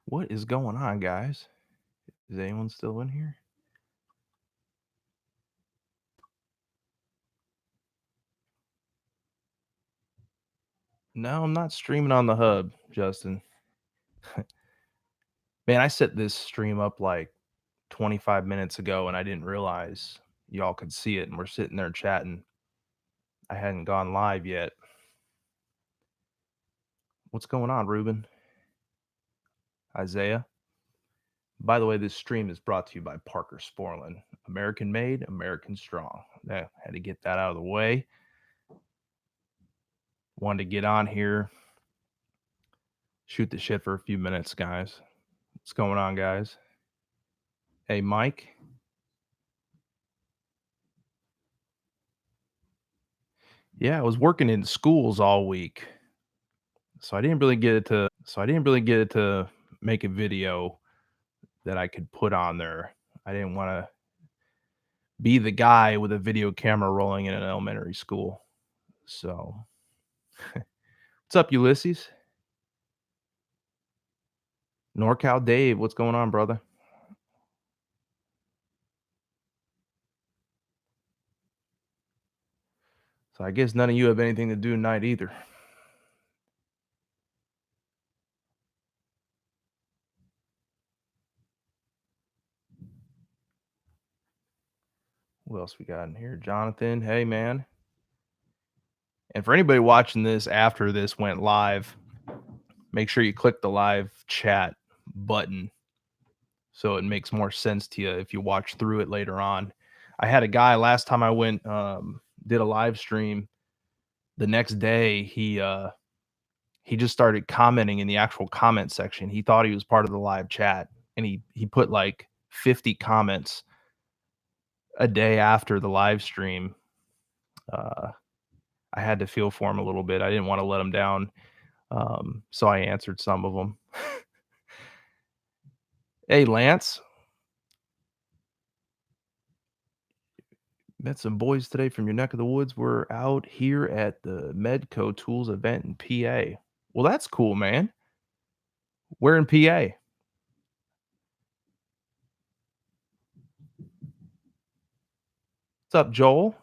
What is going on, guys? Is anyone still in here? No, I'm not streaming on the hub, Justin. Man, I set this stream up like 25 minutes ago and I didn't realize y'all could see it and we're sitting there chatting. I hadn't gone live yet. What's going on, Ruben? Isaiah? By the way, this stream is brought to you by Parker Sporlin. American made, American strong. Yeah, had to get that out of the way. Wanted to get on here, shoot the shit for a few minutes, guys. What's going on, guys? Hey, Mike. Yeah, I was working in schools all week. So I didn't really get it to make a video that I could put on there. I didn't want to be the guy with a video camera rolling in an elementary school. So, what's up, Ulysses? NorCal Dave, what's going on, brother? So I guess none of you have anything to do tonight either. What else we got in here? Jonathan, hey man. And for anybody watching this after this went live, make sure you click the live chat button so it makes more sense to you if you watch through it later on. I had a guy last time I went did a live stream. The next day he just started commenting in the actual comment section. He thought he was part of the live chat and he put like 50 comments a day after the live stream. I had to feel for him a little bit. I didn't want to let him down. So I answered some of them. Hey, Lance. Met some boys today from your neck of the woods. We're out here at the Medco Tools event in PA. Well, that's cool, man. We're in PA. What's up, Joel?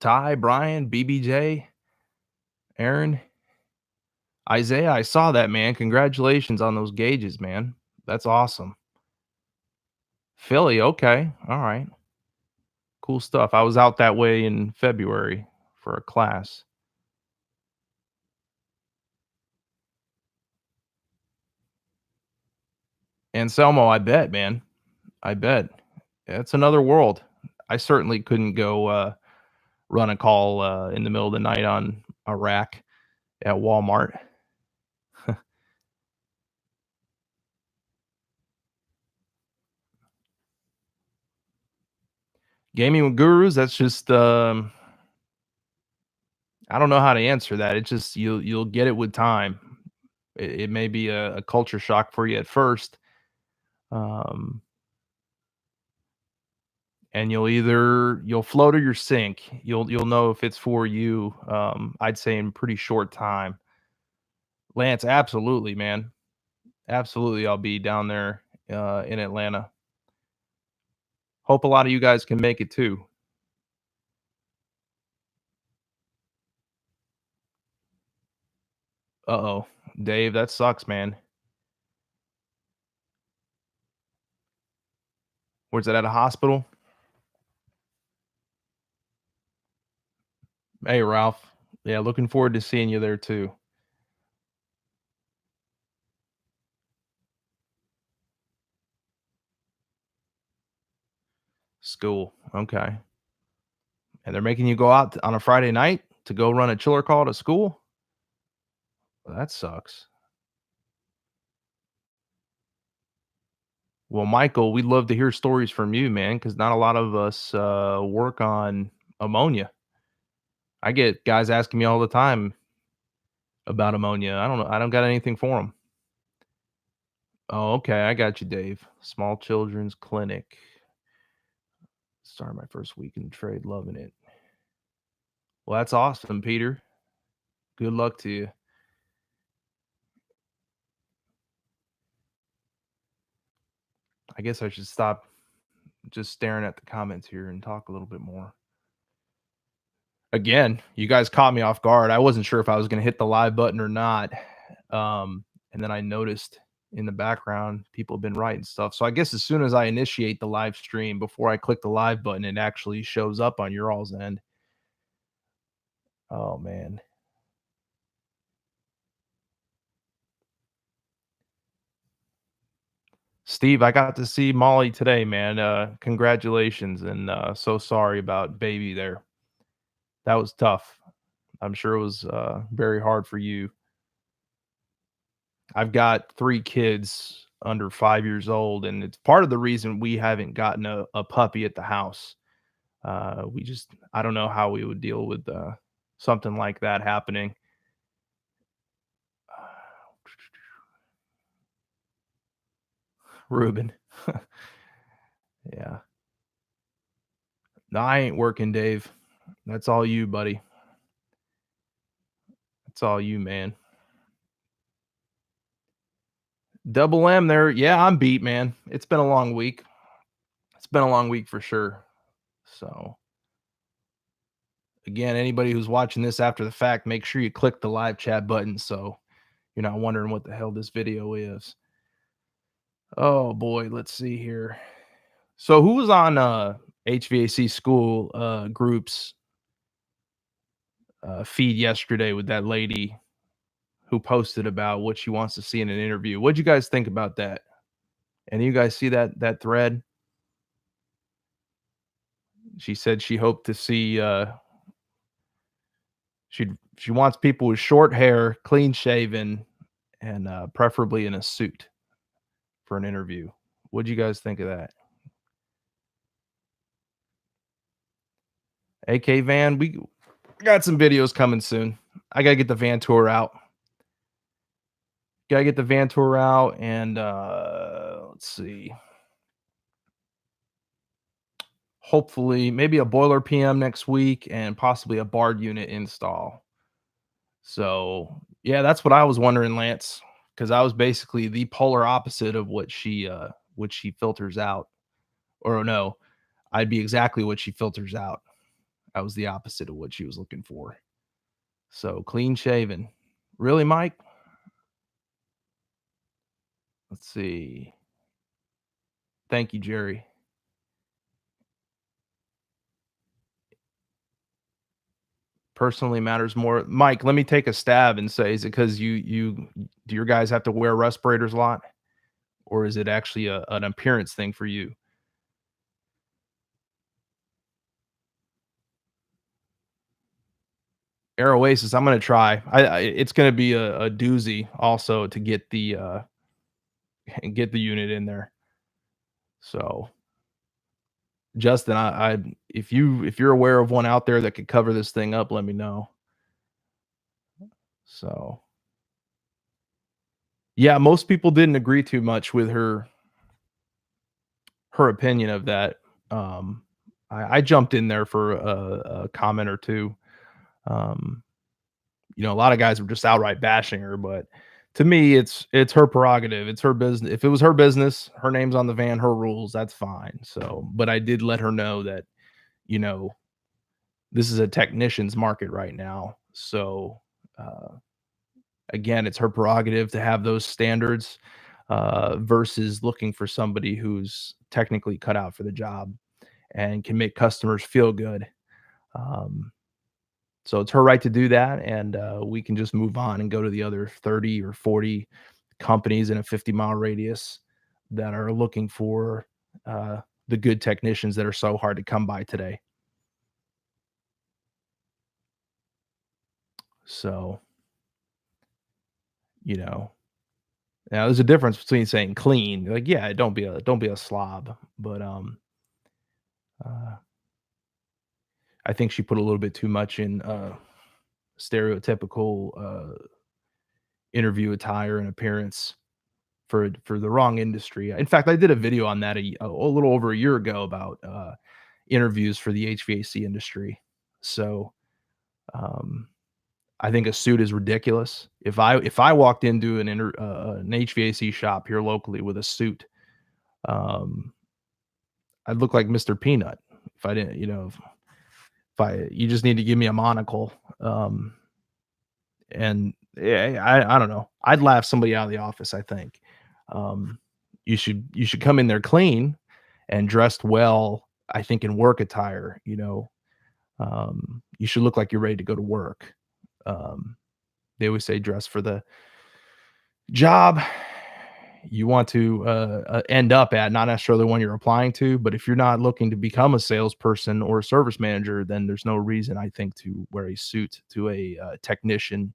Ty, Brian, BBJ, Aaron, Isaiah. I saw that, man. Congratulations on those gauges, man. That's awesome. Philly, okay. All right. Cool stuff. I was out that way in February for a class. Anselmo, I bet, man. I bet. It's another world. I certainly couldn't go run a call in the middle of the night on a rack at Walmart. Gaming with gurus, that's just I don't know how to answer that. It's just you'll get it with time. It may be a culture shock for you at first. And you'll float or you'll sink. You'll know if it's for you. I'd say in pretty short time. Lance, absolutely, man. Absolutely, I'll be down there in Atlanta. Hope a lot of you guys can make it too. Uh-oh. Dave, that sucks, man. Where's it at a hospital? Hey, Ralph. Yeah, looking forward to seeing you there too. School. Okay. And they're making you go out on a Friday night to go run a chiller call to school? Well, that sucks. Well, Michael, we'd love to hear stories from you, man, because not a lot of us work on ammonia. I get guys asking me all the time about ammonia. I don't know. I don't got anything for them. Oh, okay. I got you, Dave. Small Children's Clinic. Started my first week in the trade, loving it. Well, that's awesome, Peter. Good luck to you. I guess I should stop just staring at the comments here and talk a little bit more. Again, you guys caught me off guard. I wasn't sure if I was gonna hit the live button or not. And then I noticed in the background people have been writing stuff. So I guess as soon as I initiate the live stream, before I click the live button, it actually shows up on your all's end. Oh man. Steve, I got to see Molly today, man. Congratulations, and so sorry about baby there. That was tough. I'm sure it was very hard for you. I've got 3 kids under 5 years old, and it's part of the reason we haven't gotten a puppy at the house. We just I don't know how we would deal with, something like that happening. Ruben. Yeah. No, I ain't working, Dave. That's all you, buddy. That's all you, man. Double M there. Yeah, I'm beat, man. It's been a long week. It's been a long week for sure. So, again, anybody who's watching this after the fact, make sure you click the live chat button so you're not wondering what the hell this video is. Oh boy, let's see here. So who was on HVAC school groups feed yesterday with that lady who posted about what she wants to see in an interview? What'd you guys think about that? And you guys see that thread? She said she hoped to see she wants people with short hair, clean shaven, and preferably in a suit for an interview. What'd you guys think of that? AK van, we got some videos coming soon. I gotta get the van tour out. Gotta get the van tour out, and let's see. Hopefully, maybe a boiler PM next week and possibly a barred unit install. So yeah, that's what I was wondering, Lance, because I was basically the polar opposite of what she filters out. Or no, I'd be exactly what she filters out. I was the opposite of what she was looking for. So clean shaven. Really, Mike? Let's see. Thank you, Jerry. Personally matters more. Mike, let me take a stab and say, is it because you do your guys have to wear respirators a lot? Or is it actually an appearance thing for you? Air Oasis, I'm gonna try. It's gonna be a doozy also to get the unit in there. So Justin, I if you're aware of one out there that could cover this thing up, let me know. So yeah, most people didn't agree too much with her opinion of that. Um, I jumped in there for a comment or two. Um, a lot of guys were just outright bashing her, but to me, it's her prerogative. It's her business. If it was her business, her name's on the van, her rules, that's fine. So, but I did let her know that, you know, this is a technician's market right now. So, uh, again, it's her prerogative to have those standards versus looking for somebody who's technically cut out for the job and can make customers feel good. Um, so it's her right to do that, and we can just move on and go to the other 30 or 40 companies in a 50-mile radius that are looking for the good technicians that are so hard to come by today. So, you know, now there's a difference between saying clean, like, yeah, don't be a slob, but uh, I think she put a little bit too much in stereotypical interview attire and appearance for the wrong industry. In fact, I did a video on that a little over a year ago about interviews for the HVAC industry. So um, I think a suit is ridiculous. If I walked into an HVAC shop here locally with a suit, um, I'd look like Mr. Peanut if I didn't, if I you just need to give me a monocle. And yeah, I don't know. I'd laugh somebody out of the office, I think. Um, you should come in there clean and dressed well, I think in work attire. You should look like you're ready to go to work. Um, they always say dress for the job you want to end up at, not necessarily the one you're applying to. But if you're not looking to become a salesperson or a service manager, then there's no reason, I think, to wear a suit to a technician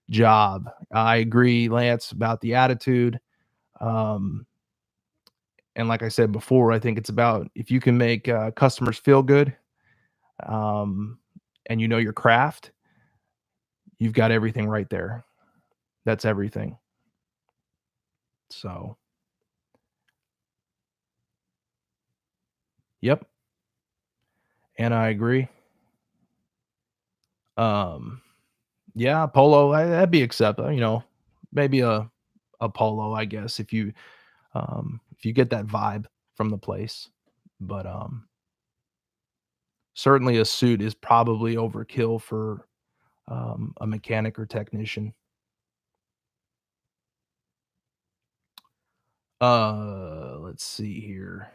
job. I agree, Lance, about the attitude. Um, and like I said before, I think it's about if you can make customers feel good, um, and you know your craft, you've got everything right there. That's everything. So, yep, and I agree. Um, yeah, polo that'd be acceptable. Maybe a polo, I guess, if you get that vibe from the place. But certainly a suit is probably overkill for a mechanic or technician. Let's see here.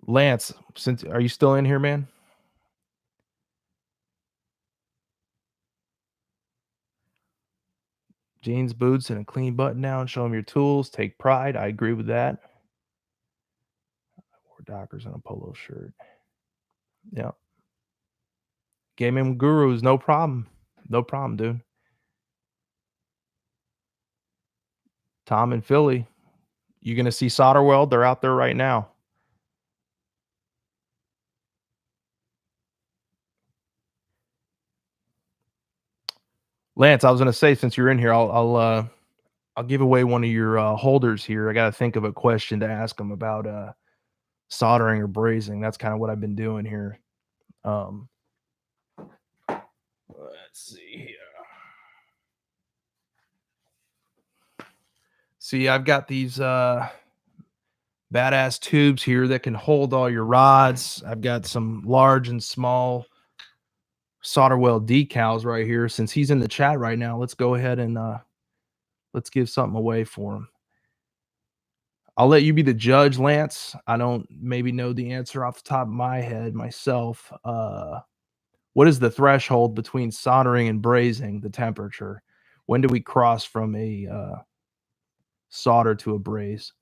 Lance, since are you still in here, man? Jeans, boots, and a clean button down. Show them your tools. Take pride. I agree with that. Or Dockers and a polo shirt. Yeah. Gaming gurus, no problem. No problem, dude. Tom and Philly. You gonna see Solder Weld? They're out there right now. Lance, I was gonna say since you're in here, I'll give away one of your holders here. I gotta think of a question to ask them about soldering or brazing. That's kind of what I've been doing here. Um, let's see here. See, I've got these badass tubes here that can hold all your rods. I've got some large and small solder weld decals right here. Since he's in the chat right now, let's go ahead and let's give something away for him. I'll let you be the judge, Lance. I don't maybe know the answer off the top of my head myself. What is the threshold between soldering and brazing, the temperature? When do we cross from a solder to a braze?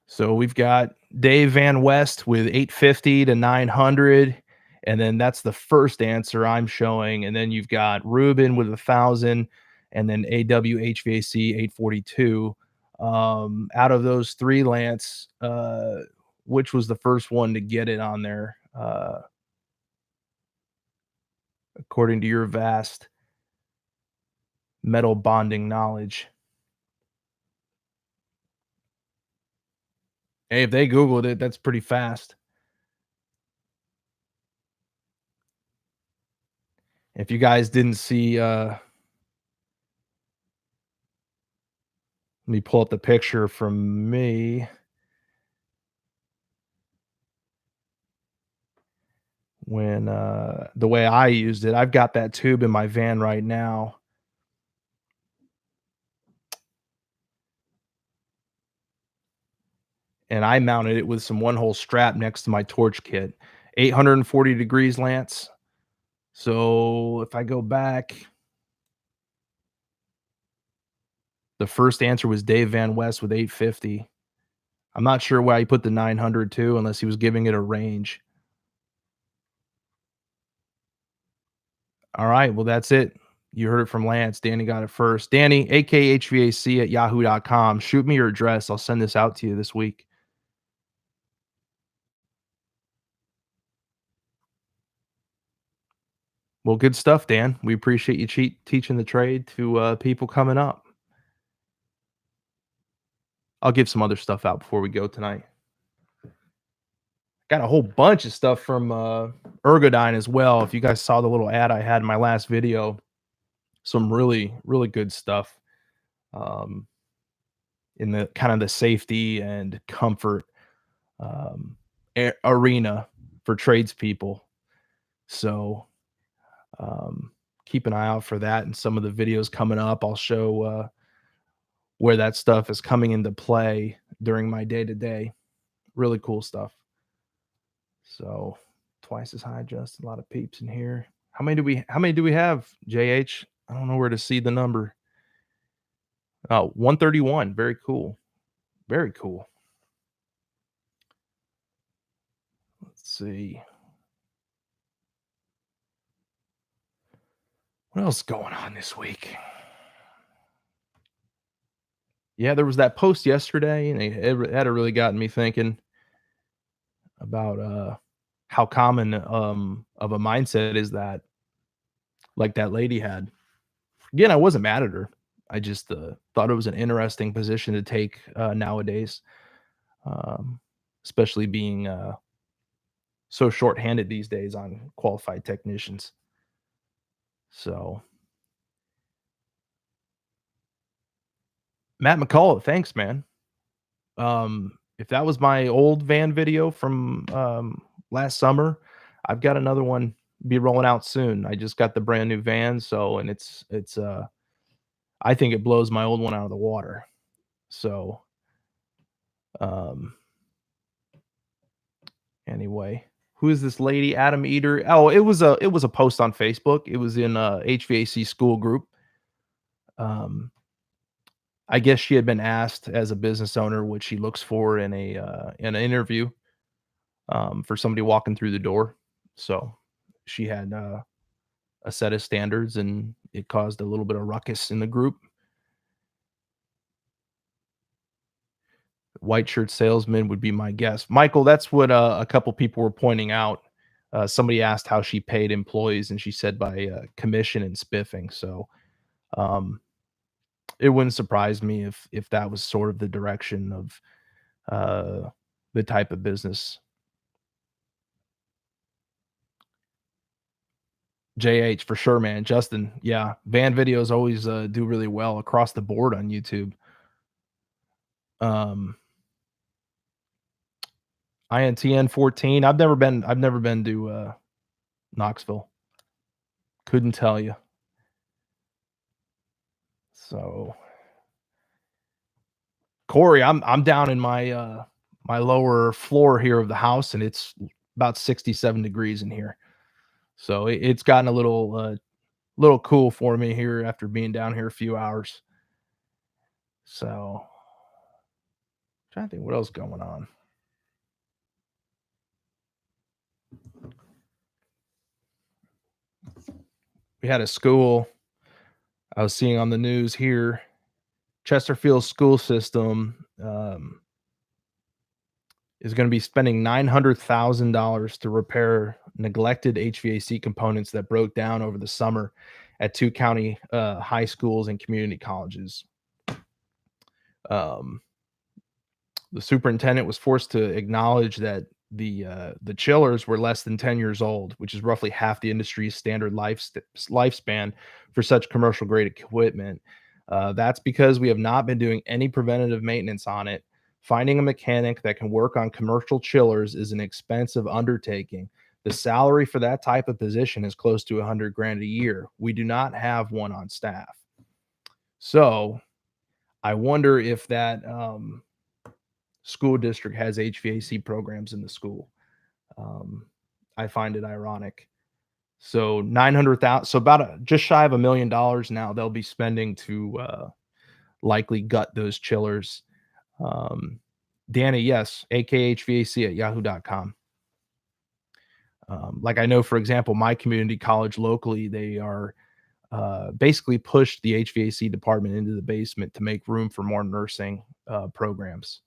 So we've got Dave Van West with 850 to 900. And then that's the first answer I'm showing. And then you've got Ruben with 1,000 and then AWHVAC 842. Out of those three, Lance, which was the first one to get it on there, according to your vast metal bonding knowledge? Hey, if they Googled it, that's pretty fast. If you guys didn't see, let me pull up the picture from me when the way I used it. I've got that tube in my van right now. And I mounted it with some one hole strap next to my torch kit. 840 degrees, Lance. So if I go back, the first answer was Dave Van West with 850. I'm not sure why he put the 900 too, unless he was giving it a range. All right. Well, that's it. You heard it from Lance. Danny got it first. Danny, AKHVAC at yahoo.com. Shoot me your address. I'll send this out to you this week. Well, good stuff, Dan. We appreciate you teaching the trade to people coming up. I'll give some other stuff out before we go tonight. Got a whole bunch of stuff from Ergodyne as well. If you guys saw the little ad I had in my last video, some really, really good stuff um, in the kind of the safety and comfort arena for tradespeople. So keep an eye out for that and some of the videos coming up. I'll show where that stuff is coming into play during my day to day. Really cool stuff. So twice as high, just a lot of peeps in here. How many do we have, JH? I don't know where to see the number. Oh, 131. Very cool. Very cool. Let's see. What else is going on this week? Yeah, there was that post yesterday, and it had really gotten me thinking about how common of a mindset is that, like that lady had. Again, I wasn't mad at her. I just thought it was an interesting position to take nowadays, um, especially being so shorthanded these days on qualified technicians. So, Matt McCullough, thanks, man. If that was my old van video from last summer, I've got another one be rolling out soon. I just got the brand new van, so and it's I think it blows my old one out of the water. So, um, anyway, who is this lady? Adam Eater. Oh, it was a post on Facebook. It was in a HVAC school group. Um, I guess she had been asked as a business owner what she looks for in an interview for somebody walking through the door. So she had a set of standards, and it caused a little bit of ruckus in the group. White shirt salesman would be my guess. Michael, that's what a couple people were pointing out. Somebody asked how she paid employees, and she said by commission and spiffing. So um, it wouldn't surprise me if that was sort of the direction of the type of business. JH for sure, man. Justin, yeah, van videos always do really well across the board on YouTube. Um, INTN 14. I've never been to Knoxville. Couldn't tell you. So Corey, I'm down in my my lower floor here of the house, and it's about 67 degrees in here. So it's gotten a little cool for me here after being down here a few hours. So trying to think what else is going on. We had a school I was seeing on the news here. Chesterfield school system is going to be spending $900,000 to repair neglected HVAC components that broke down over the summer at two county high schools and community colleges. Um, the superintendent was forced to acknowledge that the chillers were less than 10 years old, which is roughly half the industry's standard lifespan for such commercial grade equipment. That's because we have not been doing any preventative maintenance on it. Finding a mechanic that can work on commercial chillers is an expensive undertaking. The salary for that type of position is close to 100 grand a year. We do not have one on staff. So I wonder if that school district has HVAC programs in the school. Um, I find it ironic. So 900,000, so about just shy of $1 million now they'll be spending to likely gut those chillers. Danny, yes, AKHVAC at yahoo.com. Like I know, for example, my community college locally, they are basically pushed the HVAC department into the basement to make room for more nursing programs.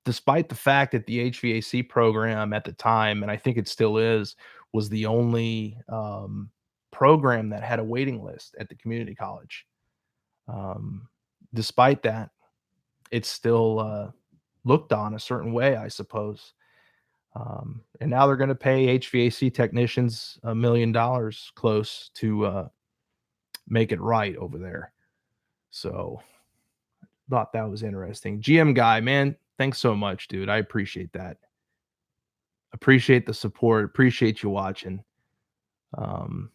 Despite the fact that the HVAC program at the time, and I think it still is, was the only program that had a waiting list at the community college. Um, Despite that, it's still looked on a certain way, I suppose. And now they're going to pay HVAC technicians $1 million close to make it right over there. So thought that was interesting. GM guy, man, thanks so much, dude. I appreciate that. Appreciate the support. Appreciate you watching. Um,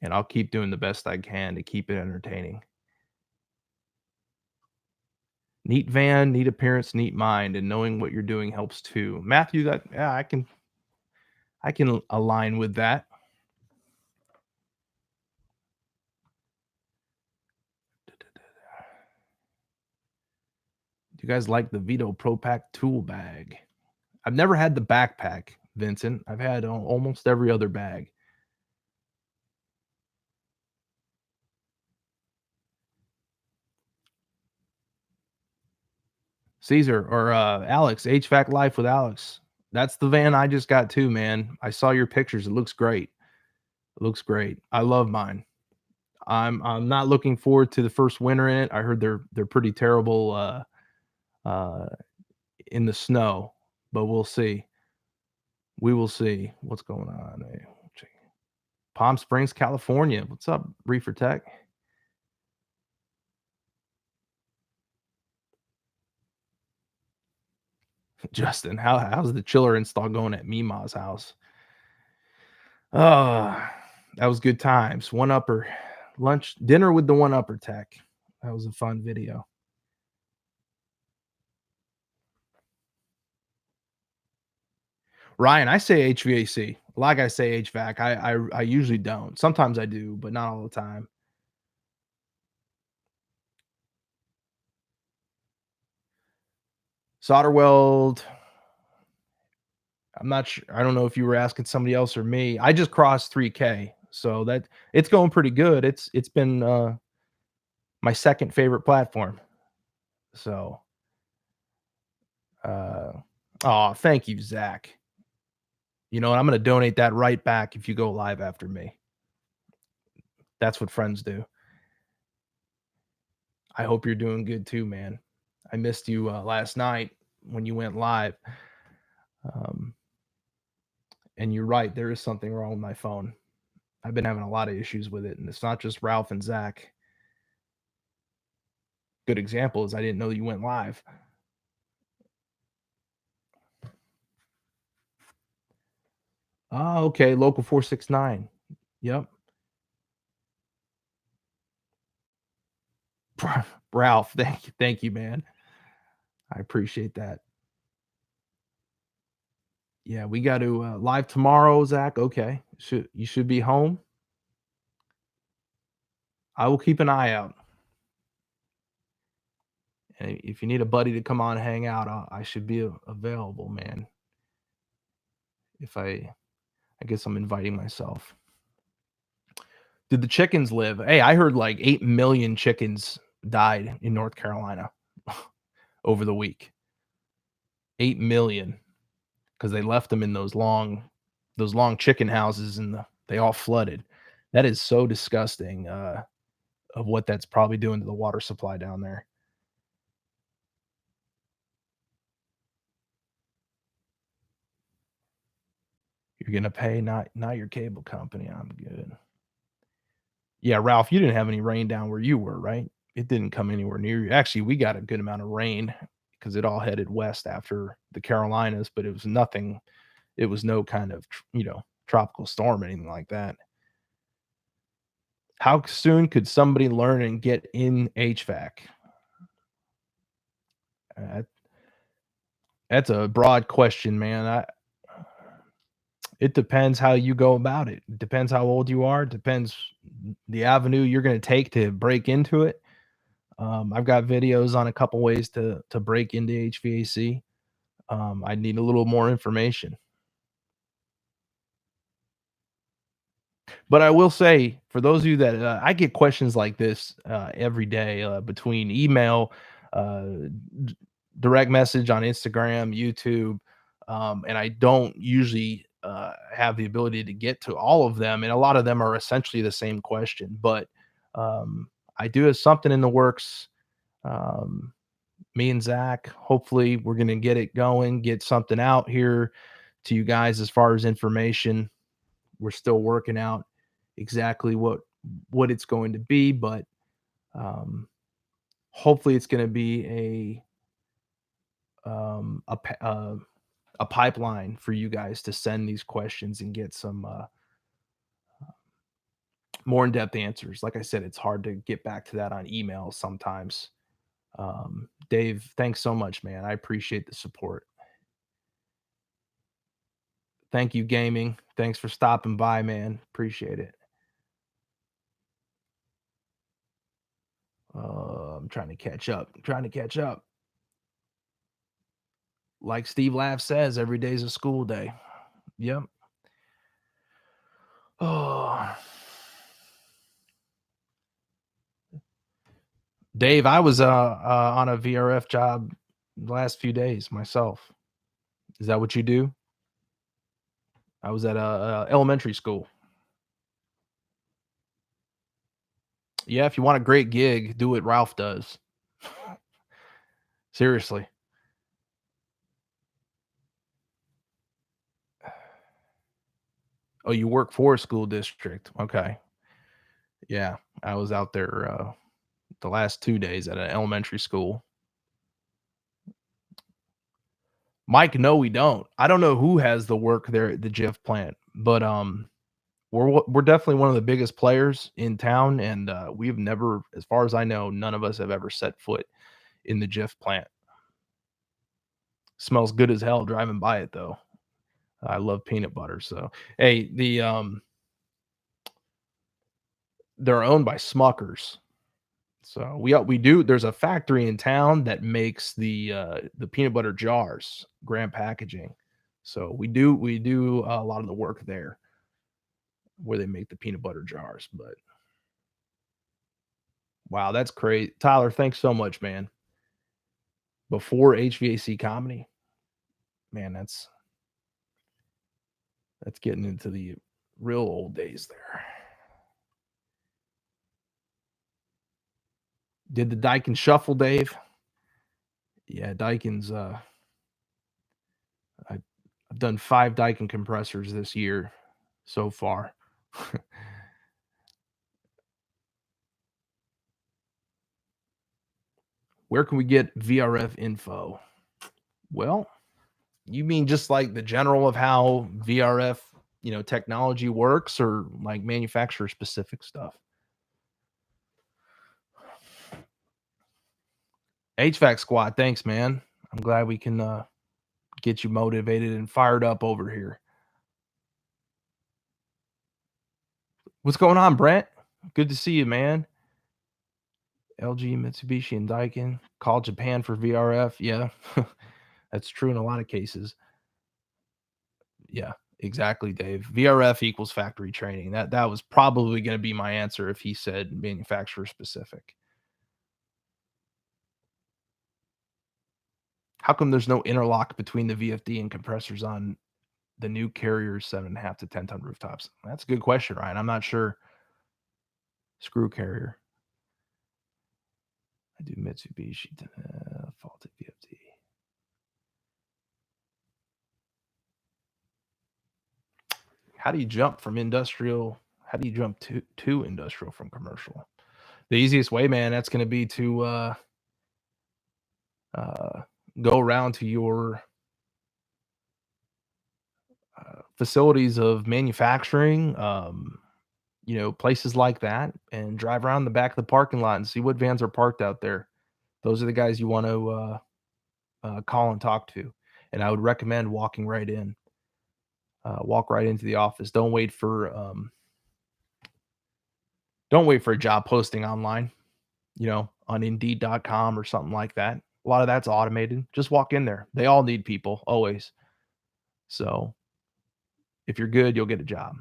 and I'll keep doing the best I can to keep it entertaining. Neat van, neat appearance, neat mind, and knowing what you're doing helps too. Matthew, that yeah, I can align with that. Do you guys like the Vito Pro Pack tool bag? I've never had the backpack, Vincent. I've had almost every other bag. Caesar or Alex, HVAC Life with Alex. That's the van I just got too, man. I saw your pictures. It looks great. It looks great. I love mine. I'm not looking forward to the first winter in it. I heard they're pretty terrible uh in the snow, but we'll see. We will see what's going on. Palm Springs, California. What's up, Reefer Tech? Justin, how's the chiller install going at Mima's house? Oh, that was good times. One upper lunch dinner with the one upper tech. That was a fun video. Ryan, I say HVAC. A lot of guys say HVAC. I usually don't. Sometimes I do, but not all the time. Solder weld. I'm not sure. I don't know if you were asking somebody else or me. I just crossed 3K, so that it's going pretty good. It's been my second favorite platform. So, oh, thank you, Zach. You know, I'm going to donate that right back if you go live after me. That's what friends do. I hope you're doing good too, man. I missed you last night when you went live. Um, and you're right, there is something wrong with my phone. I've been having a lot of issues with it, and it's not just Ralph and Zach. Good example is I didn't know you went live. Oh, okay. Local 469. Yep. Ralph, thank you, man. I appreciate that. Yeah, we got to live tomorrow, Zach. Okay, you should be home. I will keep an eye out, and if you need a buddy to come on and hang out, I should be available, man. If I guess I'm inviting myself. Did the chickens live? Hey, I heard like 8 million chickens died in North Carolina over the week. 8 million because they left them in those long chicken houses and they all flooded. That is so disgusting of what that's probably doing to the water supply down there. You're gonna pay not your cable company. I'm good. Yeah, Ralph, you didn't have any rain down where you were, right? It didn't come anywhere near you. Actually, we got a good amount of rain because it all headed west after the Carolinas, but it was nothing. It was no kind of tropical storm, anything like that. How soon could somebody learn and get in HVAC? Uh, that's a broad question, man. It depends how you go about it. It depends how old you are. It depends the avenue you're going to take to break into it. I've got videos on a couple ways to break into HVAC. I need a little more information. But I will say, for those of you that I get questions like this every day between email, uh, direct message on Instagram, YouTube, and I don't usually have the ability to get to all of them, and a lot of them are essentially the same question. But um, I do have something in the works. Um, Me and Zach, hopefully, we're going to get it going, get something out here to you guys as far as information. We're still working out exactly what it's going to be, but um, hopefully, it's going to be um, a pa- uh, a pipeline for you guys to send these questions and get some more in-depth answers. Like I said, it's hard to get back to that on email sometimes. Dave, thanks so much, man. I appreciate the support. Thank you, gaming. Thanks for stopping by, man. Appreciate it. I'm trying to catch up. I'm trying to catch up. Like Steve Laugh says, every day's a school day. Yep. Oh, Dave, I was on a VRF job the last few days myself. Is that what you do? I was at a elementary school. Yeah, if you want a great gig, do what Ralph does. Seriously. Oh, you work for a school district. Okay. Yeah, I was out there the last 2 days at an elementary school. Mike, no, we don't. I don't know who has the work there at the Jif plant, but we're definitely one of the biggest players in town, and we've never, as far as I know, none of us have ever set foot in the Jif plant. Smells good as hell driving by it though. I love peanut butter. So hey, they're owned by Smuckers. So we do. There's a factory in town that makes the peanut butter jars, Graham Packaging. So we do a lot of the work there where they make the peanut butter jars. But wow, that's great, Tyler. Thanks so much, man. Before HVAC comedy, man, that's getting into the real old days there. Did the Daikin shuffle, Dave? Yeah, Daikin's. I've done 5 Daikin compressors this year so far. Where can we get VRF info? Well, you mean just like the general of how VRF, technology works, or like manufacturer specific stuff? HVAC squad, thanks, man. I'm glad we can get you motivated and fired up over here. What's going on, Brent? Good to see you, man. LG, Mitsubishi, and Daikin. Call Japan for VRF. Yeah, that's true in a lot of cases. Yeah, exactly, Dave. VRF equals factory training. That was probably going to be my answer if he said manufacturer specific. How come there's no interlock between the VFD and compressors on the new Carrier 7.5 to 10-ton rooftops? That's a good question, Ryan. I'm not sure. Screw Carrier. I do Mitsubishi faulted VFD. How do you jump from industrial? How do you jump to industrial from commercial? The easiest way, man, that's going to be to uh, go around to your facilities of manufacturing, places like that, and drive around the back of the parking lot and see what vans are parked out there. Those are the guys you want to call and talk to. And I would recommend walking right in. Walk right into the office. Don't wait for a job posting online, on Indeed.com or something like that. A lot of that's automated. Just walk in there. They all need people, always. So if you're good, you'll get a job.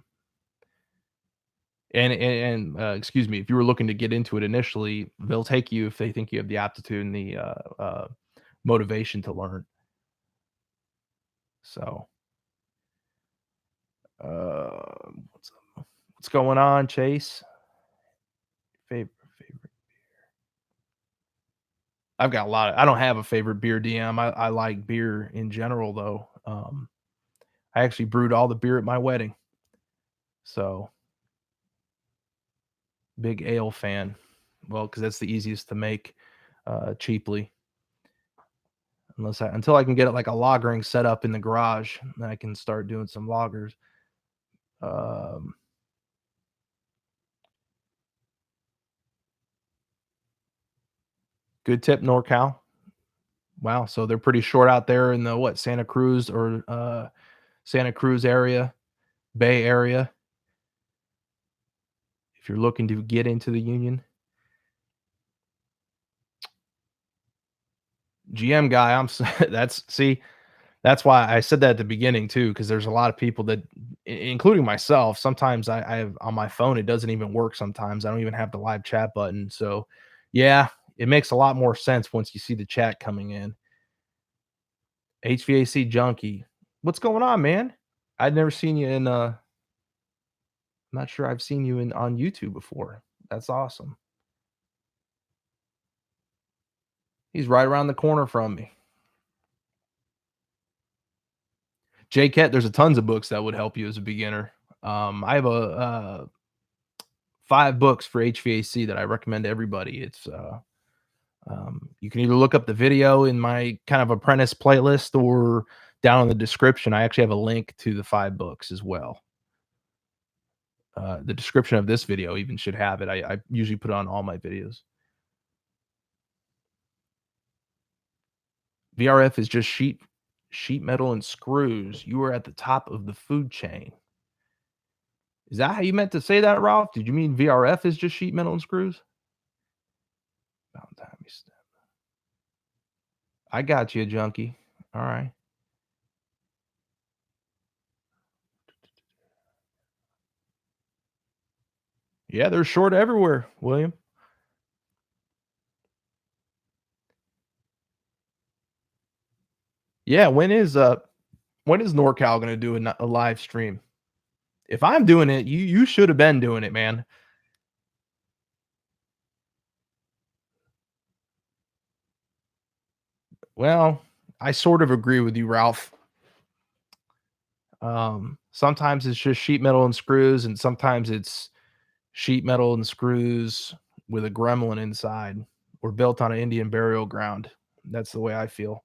And excuse me, if you were looking to get into it initially, they'll take you if they think you have the aptitude and the motivation to learn. So What's up? What's going on, Chase? Favorite. I've got a lot. I don't have a favorite beer DM. I like beer in general, though. I actually brewed all the beer at my wedding, so big ale fan. Well, because that's the easiest to make cheaply. Until I can get it like a lagering set up in the garage, then I can start doing some lagers. Um, Good tip, NorCal. Wow, so they're pretty short out there in the what, Santa Cruz or Santa Cruz area, Bay Area. If you're looking to get into the union, GM guy, that's see, that's why I said that at the beginning too, because there's a lot of people that, including myself, sometimes I have on my phone it doesn't even work. Sometimes I don't even have the live chat button. So, yeah, it makes a lot more sense once you see the chat coming in. HVAC junkie, what's going on, man? I'd never seen you in. I'm not sure I've seen you in on YouTube before. That's awesome. He's right around the corner from me. JCat, there's a tons of books that would help you as a beginner. I have a 5 books for HVAC that I recommend to everybody. You can either look up the video in my kind of apprentice playlist or down in the description. I actually have a link to the 5 books as well. The description of this video even should have it. I usually put it on all my videos. VRF is just sheet metal and screws. You are at the top of the food chain. Is that how you meant to say that, Ralph? Did you mean VRF is just sheet metal and screws? About time you step. I got you, junkie. All right. Yeah, they're short everywhere, William. Yeah, when is NorCal gonna do a live stream? If I'm doing it, you should have been doing it, man. Well, I sort of agree with you, Ralph. Sometimes it's just sheet metal and screws, and sometimes it's sheet metal and screws with a gremlin inside or built on an Indian burial ground. That's the way I feel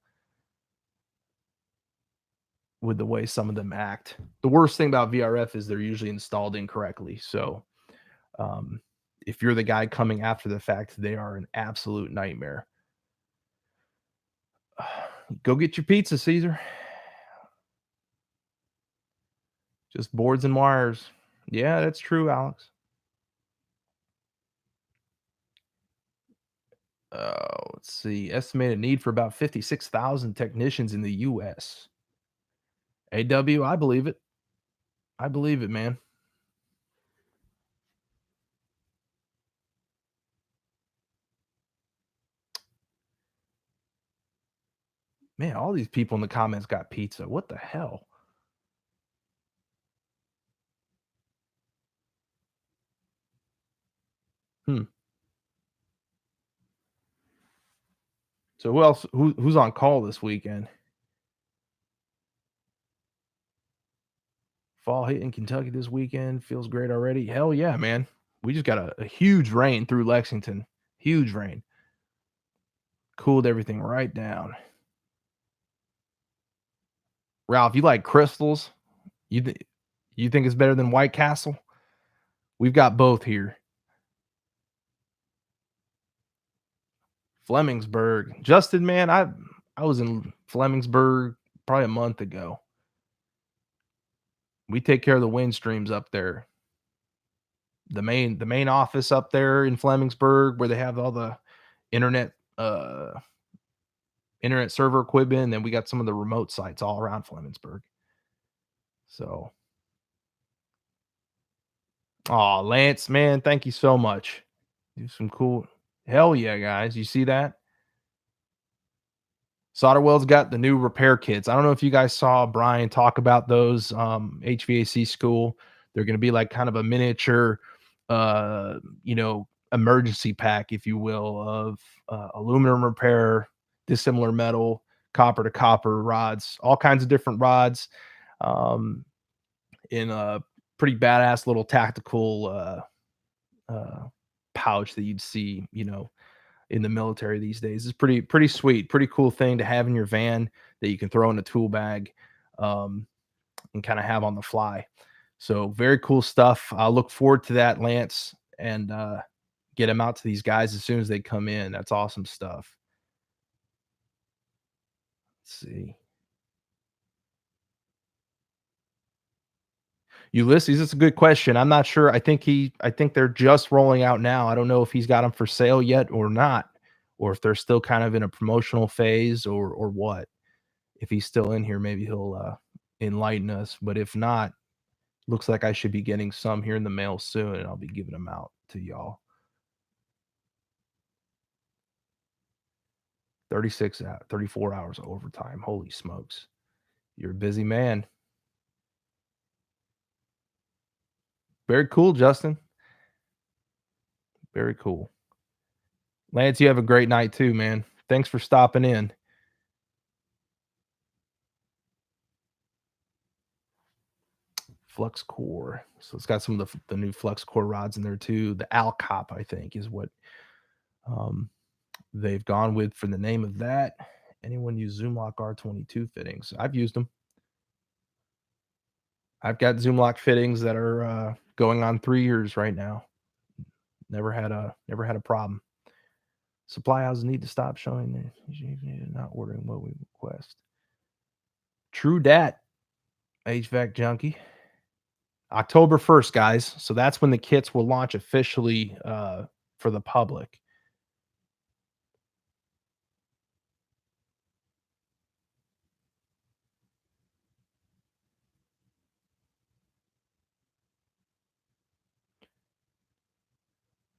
with the way some of them act. The worst thing about VRF is they're usually installed incorrectly. So, um, if you're the guy coming after the fact, they are an absolute nightmare. Go get your pizza, Caesar. Just boards and wires. Yeah, that's true, Alex. Let's see. Estimated need for about 56,000 technicians in the US. AW, I believe it. I believe it, man. Man, all these people in the comments got pizza. What the hell? Hmm. So who else? Who's on call this weekend? Fall hit in Kentucky this weekend. Feels great already. Hell yeah, man. We just got a huge rain through Lexington. Huge rain. Cooled everything right down. Ralph, you like crystals? You think it's better than White Castle? We've got both here. Flemingsburg. Justin, man, I was in Flemingsburg probably a month ago. We take care of the wind streams up there. The main office up there in Flemingsburg where they have all the internet internet server equipment, and then we got some of the remote sites all around Flemingsburg. So, oh, Lance, man, thank you so much. Do some cool. Hell yeah, guys. You see that? Solderwell's got the new repair kits. I don't know if you guys saw Brian talk about those HVAC school. They're going to be like kind of a miniature, emergency pack, if you will, of aluminum repair, dissimilar metal, copper to copper rods, all kinds of different rods, um, in a pretty badass little tactical pouch that you'd see, in the military these days. It's pretty sweet, pretty cool thing to have in your van that you can throw in a tool bag, um, and kind of have on the fly. So very cool stuff. I look forward to that, Lance, and get them out to these guys as soon as they come in. That's awesome stuff. Let's see. Ulysses, it's a good question. I'm not sure. I think they're just rolling out now. I don't know if he's got them for sale yet or not, or if they're still kind of in a promotional phase or what. If he's still in here, maybe he'll enlighten us. But if not, looks like I should be getting some here in the mail soon, and I'll be giving them out to y'all. 36 34 hours of overtime. Holy smokes. You're a busy man. Very cool, Justin. Very cool. Lance, you have a great night too, man. Thanks for stopping in. Flux core. So it's got some of the new flux core rods in there too. The Alcop, I think, is what um, they've gone with for the name of that. Anyone use Zoomlock R22 fittings? I've used them. I've got Zoomlock fittings that are going on 3 years right now. Never had a problem. Supply houses need to stop showing that not ordering what we request. True dat, HVAC junkie. October 1st, guys. So that's when the kits will launch officially for the public.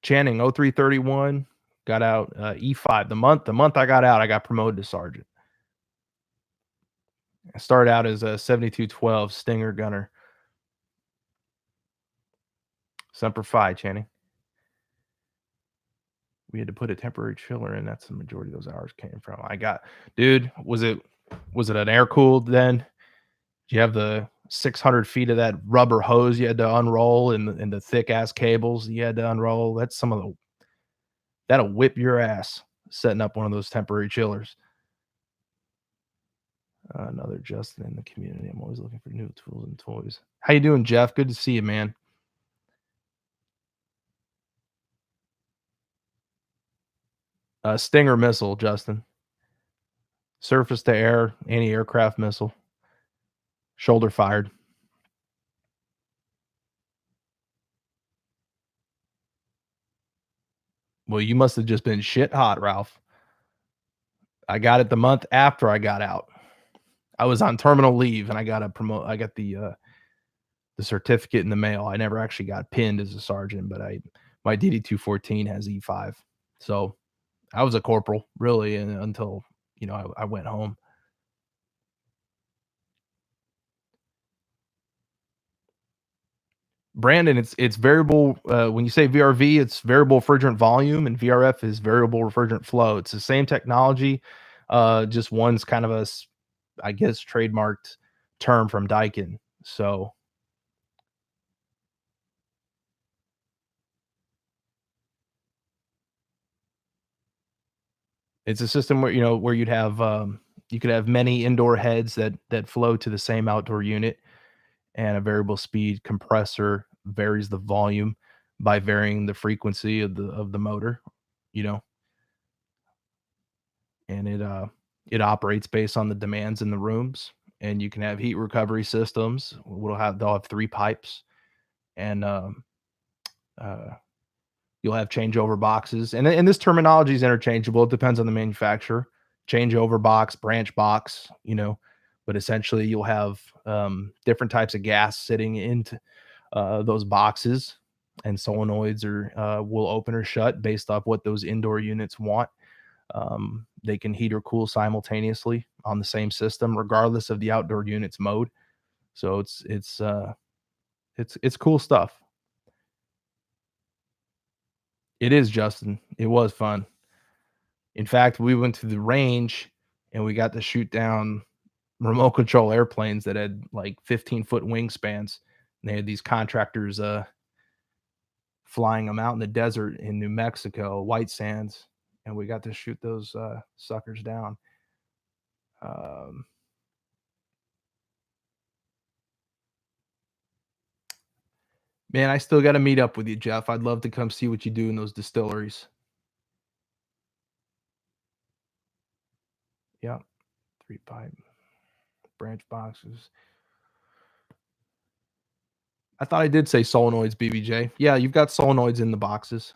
Channing 0331 got out E5. The month I got out, I got promoted to sergeant. I started out as a 7212 Stinger gunner. Semper Fi, Channing. We had to put a temporary chiller in. That's the majority of those hours came from. Dude, was it an air cooled then? Do you have the 600 feet of that rubber hose you had to unroll and the thick ass cables you had to unroll? That's some of the that'll whip your ass setting up one of those temporary chillers. Another Justin in the community. I'm always looking for new tools and toys. How you doing, Jeff? Good to see you, man. Stinger missile, Justin. Surface to air, anti-aircraft missile. Shoulder fired. Well, you must have just been shit hot, Ralph. I got it the month after I got out. I was on terminal leave and I got the certificate in the mail. I never actually got pinned as a sergeant, but my DD 214 has E5. So I was a corporal really until I went home. Brandon, it's variable. When you say VRV, it's variable refrigerant volume, and VRF is variable refrigerant flow. It's the same technology, just one's kind of I guess, trademarked term from Daikin. So it's a system where you'd have you could have many indoor heads that flow to the same outdoor unit, and a variable speed compressor varies the volume by varying the frequency of the motor, you know, and it operates based on the demands in the rooms. And you can have heat recovery systems. They'll have 3 pipes, and uh, you'll have changeover boxes. And this terminology is interchangeable. It depends on the manufacturer. Changeover box, branch box, but essentially you'll have different types of gas sitting into those boxes, and solenoids will open or shut based off what those indoor units want. They can heat or cool simultaneously on the same system, regardless of the outdoor unit's mode. So it's cool stuff. It is, Justin. It was fun. In fact, we went to the range and we got to shoot down remote control airplanes that had like 15-foot wingspans. And they had these contractors flying them out in the desert in New Mexico, white sands, and we got to shoot those suckers down. Um, Man, I still got to meet up with you, Jeff. I'd love to come see what you do in those distilleries. Yeah, 3 pipe branch boxes. I thought I did say solenoids, BBJ. Yeah, you've got solenoids in the boxes.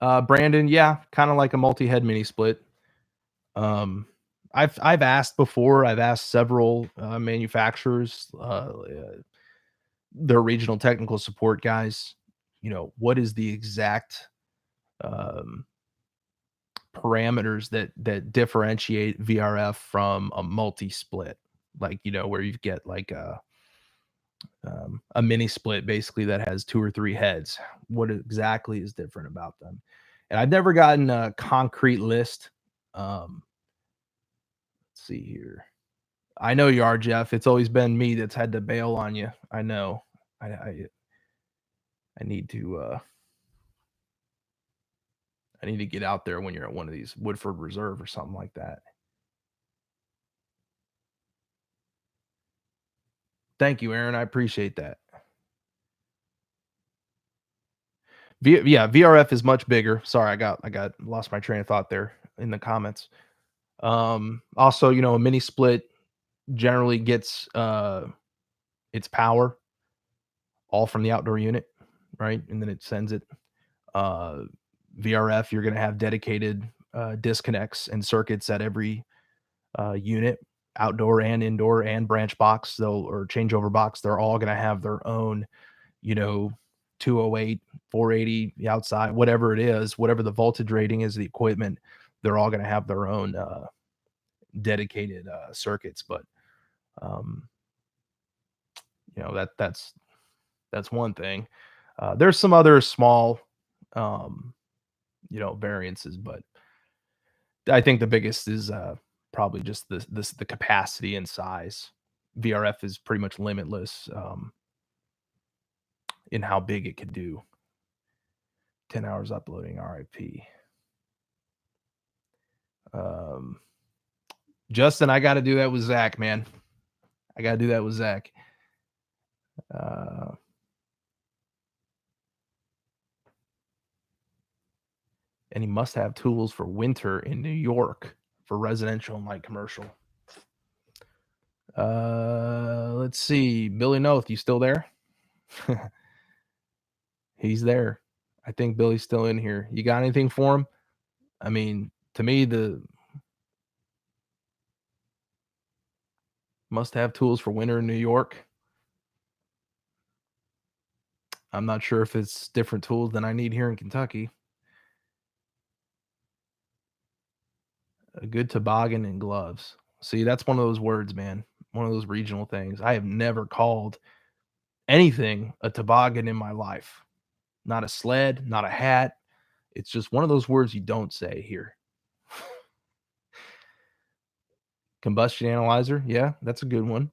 Brandon, yeah, kind of like a multi-head mini split. Um, I've asked before. I've asked several manufacturers, their regional technical support guys. What is the exact um, parameters that differentiate VRF from a multi-split? Like where you get like a mini split basically that has 2 or 3 heads. What exactly is different about them? And I've never gotten a concrete list. Let's see here. I know you are, Jeff. It's always been me that's had to bail on you. I know. I need to I need to get out there when you're at one of these Woodford Reserve or something like that. Thank you, Aaron. I appreciate that. Yeah, VRF is much bigger. Sorry, I got lost my train of thought there in the comments. Also, a mini split generally gets its power all from the outdoor unit, right? And then it sends it. Uh, VRF, you're going to have dedicated disconnects and circuits at every unit, outdoor and indoor and branch box, or changeover box. They're all going to have their own, 208, 480, the outside, whatever it is, whatever the voltage rating is, the equipment, they're all going to have their own dedicated circuits. But um, that's one thing. There's some other small variances, but I think the biggest is probably just the capacity and size. VRF is pretty much limitless in how big it could do. 10 hours uploading, RIP. Justin, I got to do that with Zach, man. I got to do that with Zach. And he must have tools for winter in New York for residential and light commercial. Let's see. Billy Noth, you still there? He's there. I think Billy's still in here. You got anything for him? I mean, to me, the must have tools for winter in New York. I'm not sure if it's different tools than I need here in Kentucky. A good toboggan and gloves. See, that's one of those words, man. One of those regional things. I have never called anything a toboggan in my life. Not a sled, not a hat. It's just one of those words you don't say here. Combustion analyzer. Yeah, that's a good one.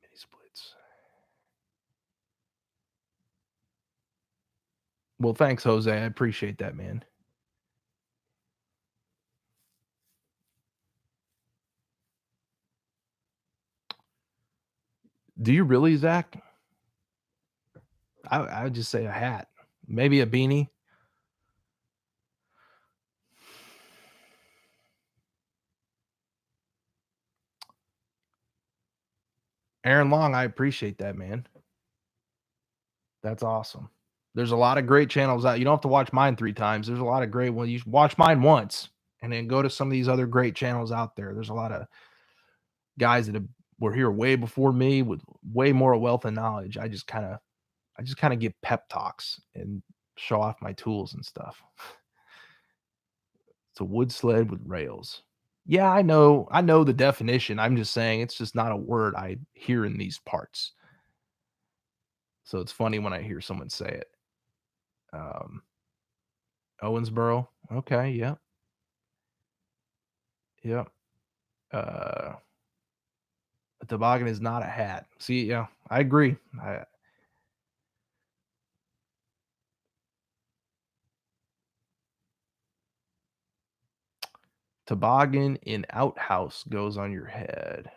Mini splits. Well, thanks, Jose. I appreciate that, man. Do you really, Zach? I would just say a hat. Maybe a beanie. Aaron Long, I appreciate that, man. That's awesome. There's a lot of great channels out. You don't have to watch mine 3 times. There's a lot of great ones. You watch mine once and then go to some of these other great channels out there. There's a lot of guys that were here way before me with way more wealth and knowledge. I just kind of give pep talks, and show off my tools and stuff. It's a wood sled with rails. Yeah, I know the definition. I'm just saying it's just not a word I hear in these parts. So it's funny when I hear someone say it. Um, Owensboro. Okay, yep, yep. A toboggan is not a hat. See, yeah, I agree. Toboggan in outhouse goes on your head.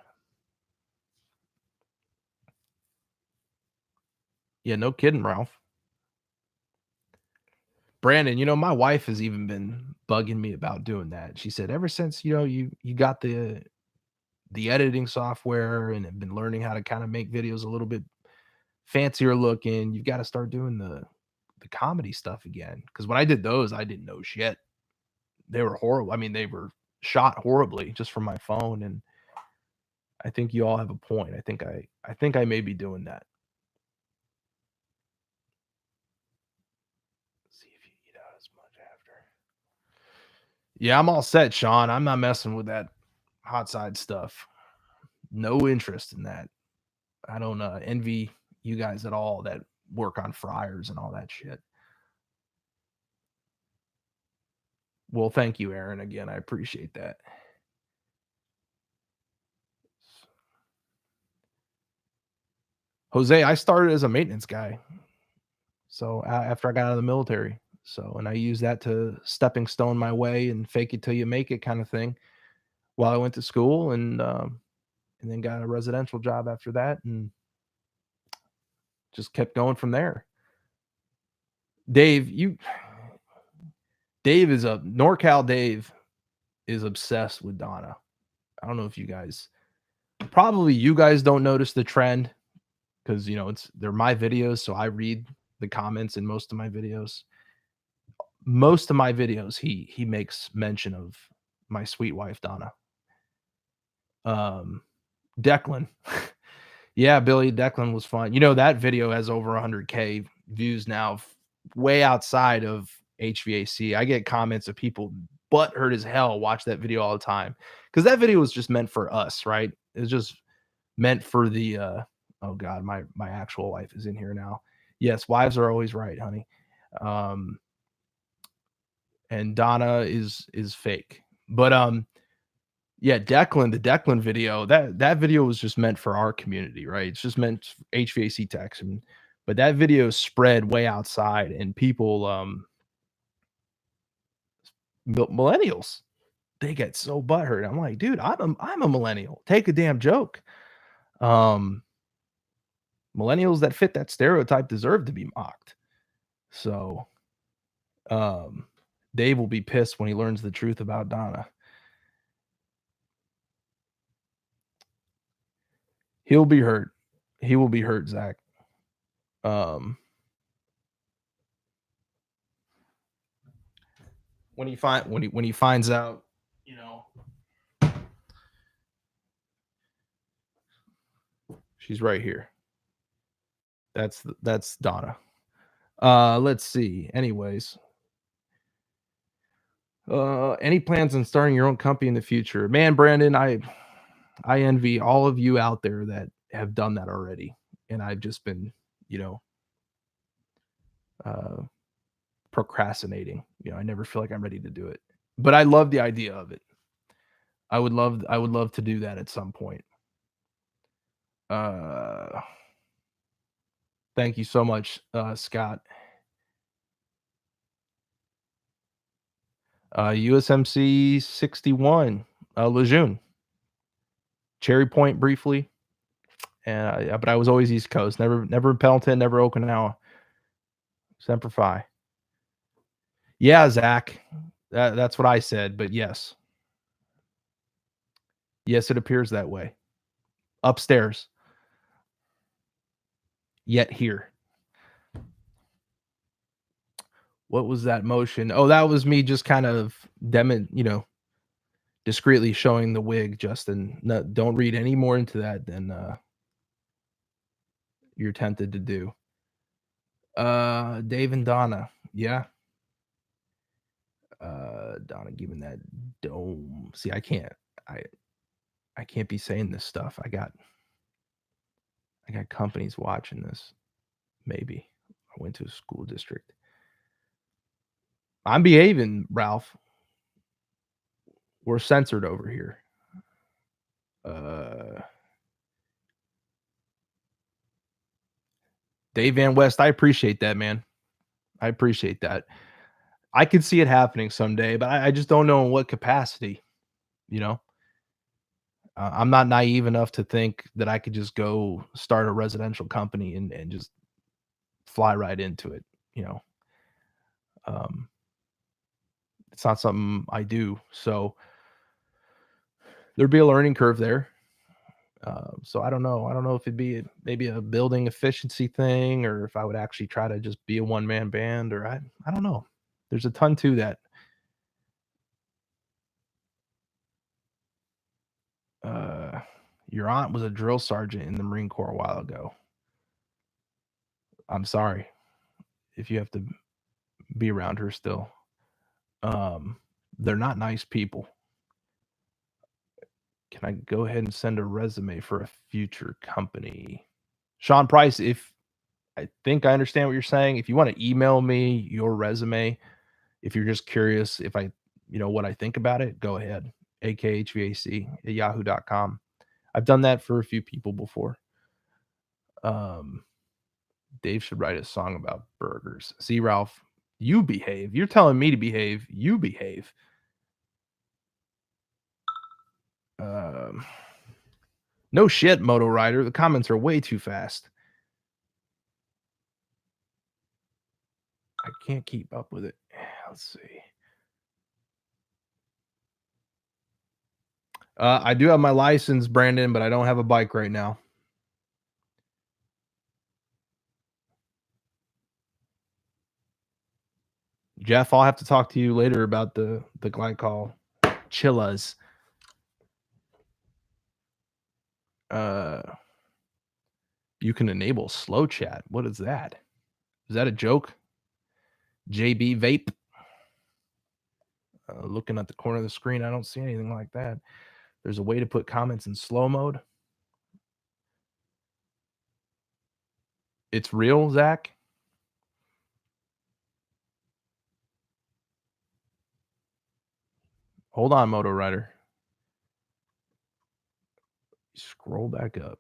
Yeah, no kidding, Ralph. Brandon, my wife has even been bugging me about doing that. She said, ever since, you got the editing software and have been learning how to kind of make videos a little bit fancier looking, you've got to start doing the comedy stuff again. Because when I did those, I didn't know shit. They were horrible. I mean, they were shot horribly just from my phone. And I think you all have a point. I think I may be doing that. See if you eat out as much after. Yeah, I'm all set, Sean. I'm not messing with that hot side stuff. No interest in that. I don't envy you guys at all that work on fryers and all that shit. Well, thank you, Aaron. Again, I appreciate that. Jose, I started as a maintenance guy. So after I got out of the military, and I used that to stepping stone my way and fake it till you make it kind of thing while I went to school, and then got a residential job after that, and just kept going from there. Dave, Dave is a NorCal. Dave is obsessed with Donna. I don't know if you guys don't notice the trend because they're my videos, so I read the comments in most of my videos. Most of my videos, he makes mention of my sweet wife Donna. Declan. Yeah, Billy, Declan was fun. That video has over 100K views now, way outside of HVAC. I get comments of people butthurt as hell watch that video all the time because that video was just meant for us, right? It was just meant for the oh god, my actual wife is in here now. Yes, wives are always right, honey. And Donna is fake. But yeah, the Declan video, that video was just meant for our community, right? It's just meant HVAC techs, but that video spread way outside, and people, millennials, they get so butthurt. I'm like, dude, I'm a millennial. Take a damn joke. Millennials that fit that stereotype deserve to be mocked. So, Dave will be pissed when he learns the truth about Donna. He'll be hurt. He will be hurt, Zach. When he finds out, she's right here. That's Donna. Let's see. Anyways, any plans on starting your own company in the future? Man, Brandon, I envy all of you out there that have done that already, and I've just been, procrastinating. I never feel like I'm ready to do it, but I love the idea of it. I would love to do that at some point. Thank you so much, Scott. USMC 61, Lejeune. Cherry Point briefly, and but I was always East Coast. Never Pendleton, never Okinawa. Semper Fi. Yeah, Zach, that's what I said. But yes, it appears that way. Upstairs, yet here. What was that motion? Oh, that was me just kind of discreetly showing the wig, Justin. No, don't read any more into that than you're tempted to do. Dave and Donna. Yeah. Donna giving that dome. See, I I can't be saying this stuff. I got companies watching this. Maybe. I went to a school district. I'm behaving, Ralph. We're censored over here. Uh Dave Van West, I appreciate that, man. I appreciate that. I could see it happening someday, but I just don't know in what capacity, you know? I'm not naive enough to think that I could just go start a residential company and just fly right into it, you know? Um, it's not something I do. So there'd be a learning curve there. So I don't know. I don't know if it'd be maybe a building efficiency thing or if I would actually try to just be a one man band or I don't know. There's a ton to that. Uh, your aunt was a drill sergeant in the Marine Corps a while ago. I'm sorry if you have to be around her still. Um, they're not nice people. Can I go ahead and send a resume for a future company? Sean Price, if I think I understand what you're saying, if you want to email me your resume, if you're just curious if what I think about it, go ahead. AKHVAC at yahoo.com. I've done that for a few people before. Um, Dave should write a song about burgers. See, Ralph, you behave. You're telling me to behave. You behave. Um, no shit, Moto Rider. The comments are way too fast. I can't keep up with it. Let's see. I do have my license, Brandon, but I don't have a bike right now. Jeff, I'll have to talk to you later about the glycol chillas. You can enable slow chat. What is that? Is that a joke? JB Vape. Looking at the corner of the screen, I don't see anything like that. There's a way to put comments in slow mode. It's real, Zach. Hold on, Moto Rider. Scroll back up.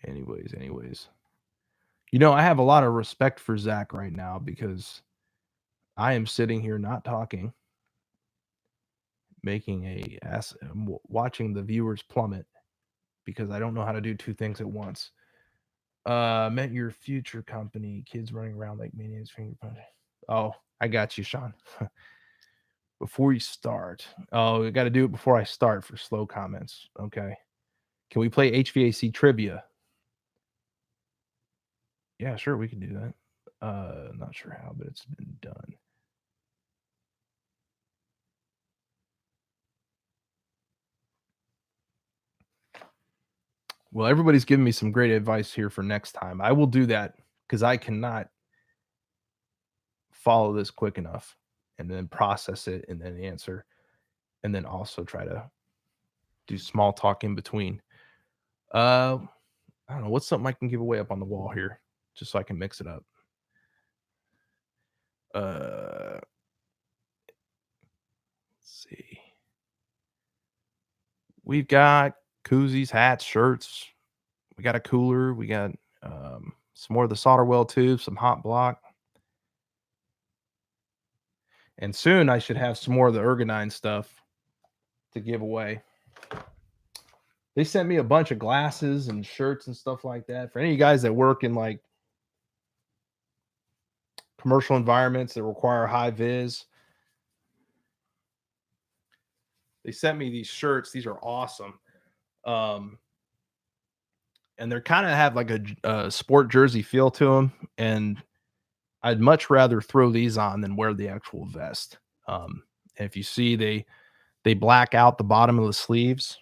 Anyways. I have a lot of respect for Zach right now because I am sitting here not talking, making watching the viewers plummet because I don't know how to do two things at once. Met your future company, kids running around like maniacs, finger punch. Oh, I got you, Sean. Before you start. Oh, we got to do it before I start for slow comments. Okay. Can we play HVAC trivia? Yeah, sure, we can do that. Not sure how, but it's been done. Well, everybody's giving me some great advice here for next time. I will do that because I cannot follow this quick enough and then process it and then answer and then also try to do small talk in between. I don't know. What's something I can give away up on the wall here just so I can mix it up? Let's see. We've got koozies, hats, shirts. We got a cooler. We got some more of the solder well tubes, some hot block. And soon I should have some more of the Ergonine stuff to give away. They sent me a bunch of glasses and shirts and stuff like that. For any of you guys that work in like commercial environments that require high vis, they sent me these shirts. These are awesome. And they're kind of have like a sport jersey feel to them. And I'd much rather throw these on than wear the actual vest. And if you see, they black out the bottom of the sleeves.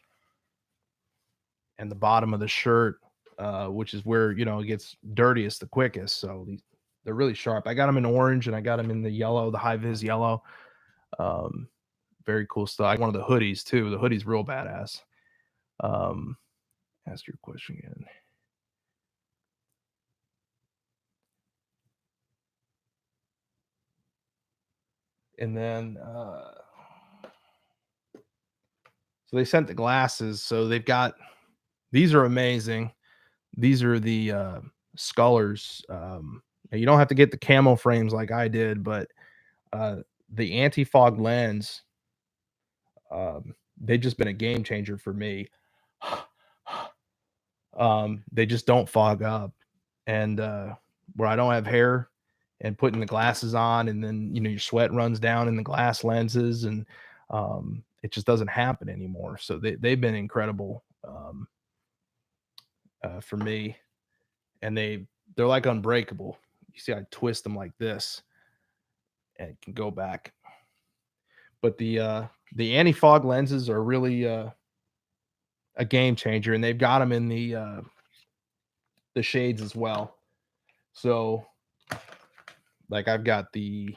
and the bottom of the shirt, which is where, you know, it gets dirtiest the quickest. So they're really sharp. I got them in orange and I got them in the yellow, the high vis yellow. Um, Very cool stuff. I got one of the hoodies too. The hoodie's real badass. Um, Ask your question again. And then, so they sent the glasses. So they've got, these are amazing. These are the Scullers. Now you don't have to get the camo frames like I did, but uh, the anti-fog lens, they've just been a game changer for me. They just don't fog up, and where I don't have hair, and putting the glasses on, and then, you know, your sweat runs down in the glass lenses, and it just doesn't happen anymore. So they've been incredible for me, and they're like unbreakable. You see, I twist them like this, and it can go back. But the anti fog lenses are really a game changer, and they've got them in the shades as well. So like I've got the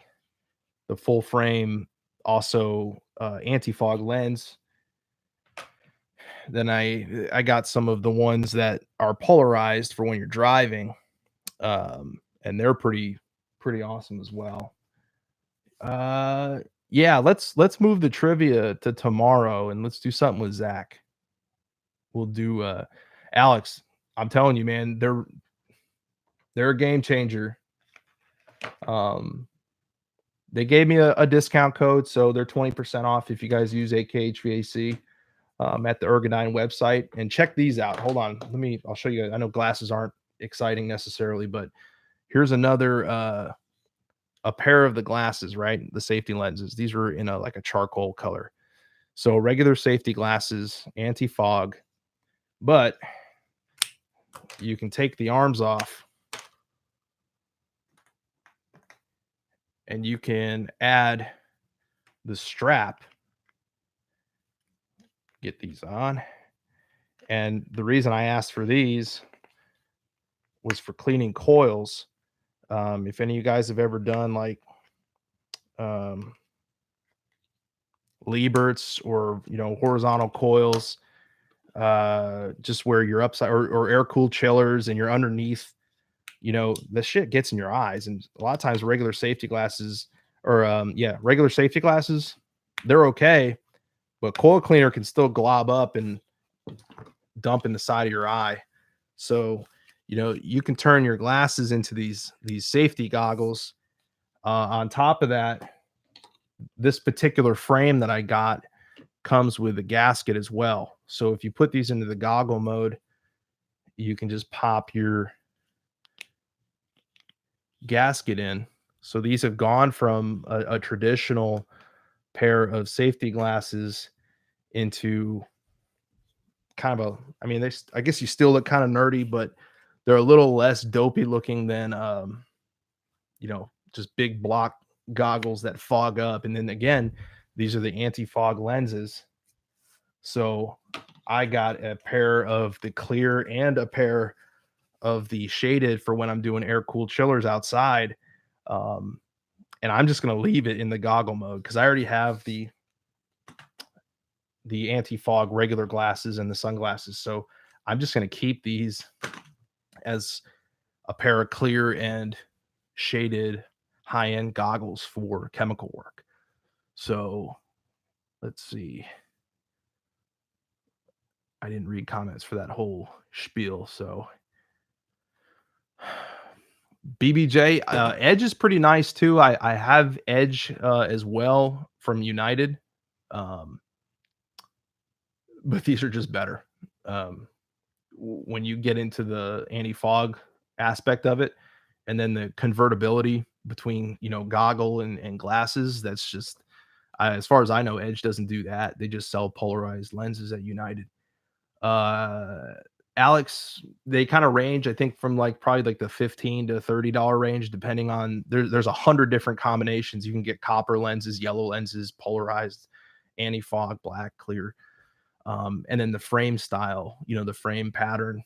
full frame, also anti fog lens. Then I got some of the ones that are polarized for when you're driving, and they're pretty awesome as well. Uh, yeah, let's move the trivia to tomorrow, and let's do something with Zach. We'll do Alex. I'm telling you, man, they're a game changer. Um, they gave me a discount code, so they're 20% off if you guys use AKHVAC at the Ergodyne website. And check these out. Hold on, I'll show you. I know glasses aren't exciting necessarily, but here's another a pair of the glasses, right? The safety lenses. These are in a like a charcoal color. So regular safety glasses, anti-fog, but you can take the arms off and you can add the strap. Get these on. And the reason I asked for these was for cleaning coils. If any of you guys have ever done like um, Lieberts or, you know, horizontal coils, just where you're upside, or air cooled chillers and you're underneath, you know, the shit gets in your eyes. And a lot of times regular safety glasses, or regular safety glasses, they're okay, but coil cleaner can still glob up and dump in the side of your eye. So, you know, you can turn your glasses into these safety goggles. On top of that, this particular frame that I got comes with a gasket as well. So if you put these into the goggle mode, you can just pop your gasket in. So these have gone from a traditional pair of safety glasses into kind of a, I mean, I guess you still look kind of nerdy, but they're a little less dopey looking than, you know, just big block goggles that fog up. And then again, these are the anti-fog lenses. So I got a pair of the clear and a pair of the shaded for when I'm doing air cooled chillers outside. And I'm just going to leave it in the goggle mode because I already have the anti-fog regular glasses and the sunglasses. So I'm just going to keep these as a pair of clear and shaded high-end goggles for chemical work. So let's see. I didn't read comments for that whole spiel. So BBJ, Edge is pretty nice too. I have Edge as well from United. But these are just better. When you get into the anti-fog aspect of it, and then the convertibility between, you know, goggle and glasses, that's just, as far as I know, Edge doesn't do that. They just sell polarized lenses at United. Alex, they kind of range, I think, from like probably like the $15 to $30 range, depending on, there's 100 different combinations. You can get copper lenses, yellow lenses, polarized, anti-fog, black, clear. and then the frame style, the frame pattern.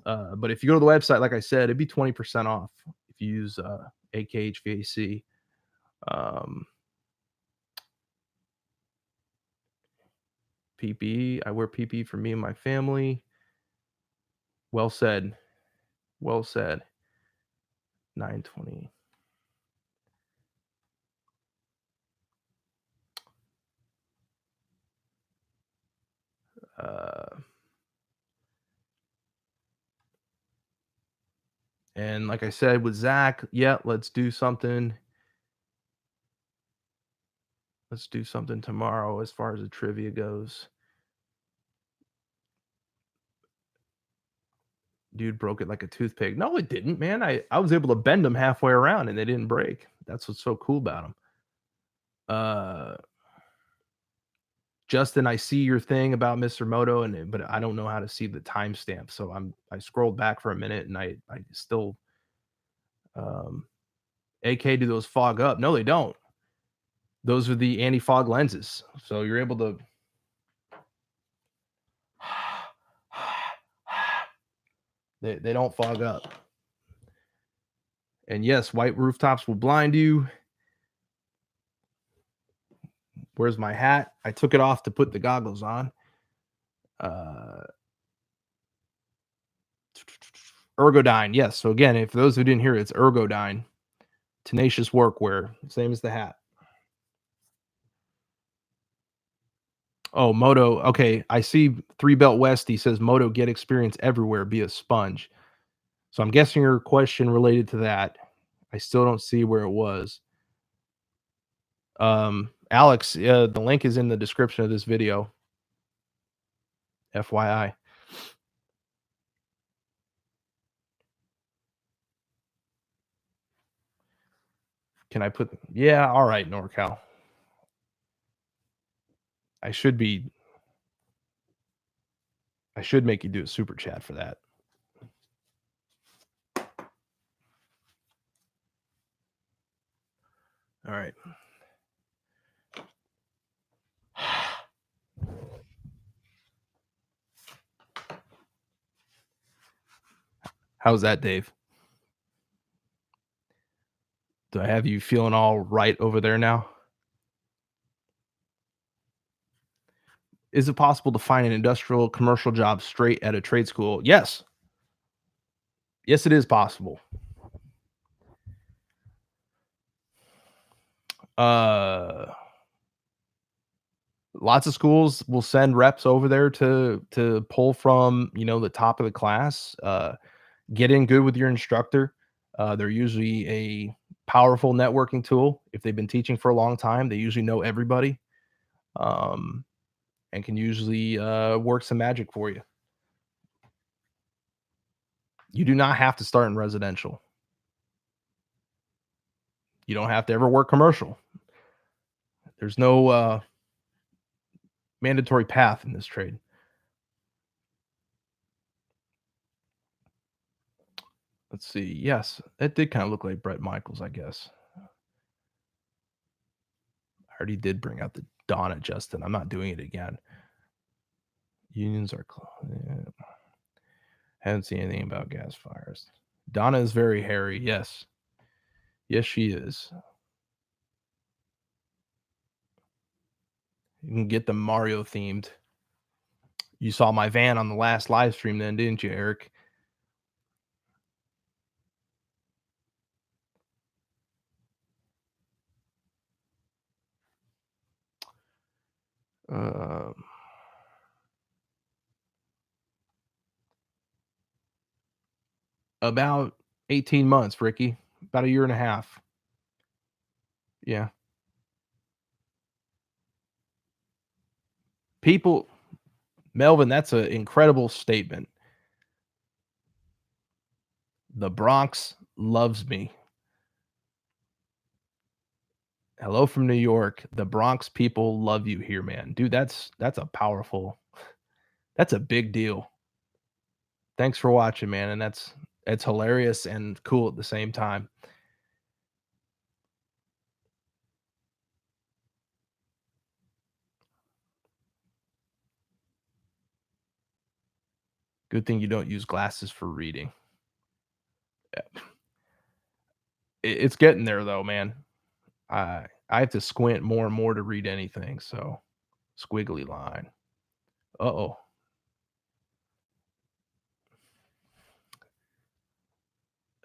But if you go to the website, like I said, it'd be 20% off if you use AKHVAC. Um, PPE, I wear PPE for me and my family. Well said. Well said. 920. Uh, and like I said with Zach, yeah, let's do something. Let's do something tomorrow as far as the trivia goes. Dude broke it like a toothpick. No, it didn't, man. I was able to bend them halfway around and they didn't break. That's what's so cool about them. Uh, Justin, I see your thing about Mr. Moto, but I don't know how to see the timestamp. So I scrolled back for a minute and I still um AK, do those fog up? No, they don't. Those are the anti-fog lenses. So you're able to they don't fog up. And yes, white rooftops will blind you. Where's my hat? I took it off to put the goggles on. Ergodyne, yes. So again, if those who didn't hear it, it's Ergodyne. Tenacious workwear, same as the hat. Oh, Moto. Okay, I see Three Belt West. He says Moto, get experience everywhere, be a sponge. So I'm guessing your question related to that. I still don't see where it was. Alex, the link is in the description of this video. FYI. Can I put? Yeah, all right, NorCal. I should make you do a super chat for that. All right. How's that, Dave? Do I have you feeling all right over there now? Is it possible to find an industrial commercial job straight at a trade school? Yes. Yes, it is possible. Lots of schools will send reps over there to pull from, the top of the class. Get in good with your instructor. They're usually a powerful networking tool. If they've been teaching for a long time, they usually know everybody, and can usually work some magic for you. You do not have to start in residential. You don't have to ever work commercial. There's no mandatory path in this trade. Let's see. Yes, it did kind of look like Brett Michaels, I guess. I already did bring out the Donna, Justin. I'm not doing it again. Unions are yeah. Haven't seen anything about gas fires. Donna is very hairy. Yes. Yes, she is. You can get them Mario themed. You saw my van on the last live stream then, didn't you, Eric? About 18 months, Ricky. About a year and a half. Yeah. People, Melvin, that's an incredible statement. The Bronx loves me. Hello from New York. The Bronx people love you here, man. Dude, that's a powerful, that's a big deal. Thanks for watching, man. And it's hilarious and cool at the same time. Good thing you don't use glasses for reading. Yeah. It's getting there though, man. I have to squint more and more to read anything, so squiggly line. Uh-oh.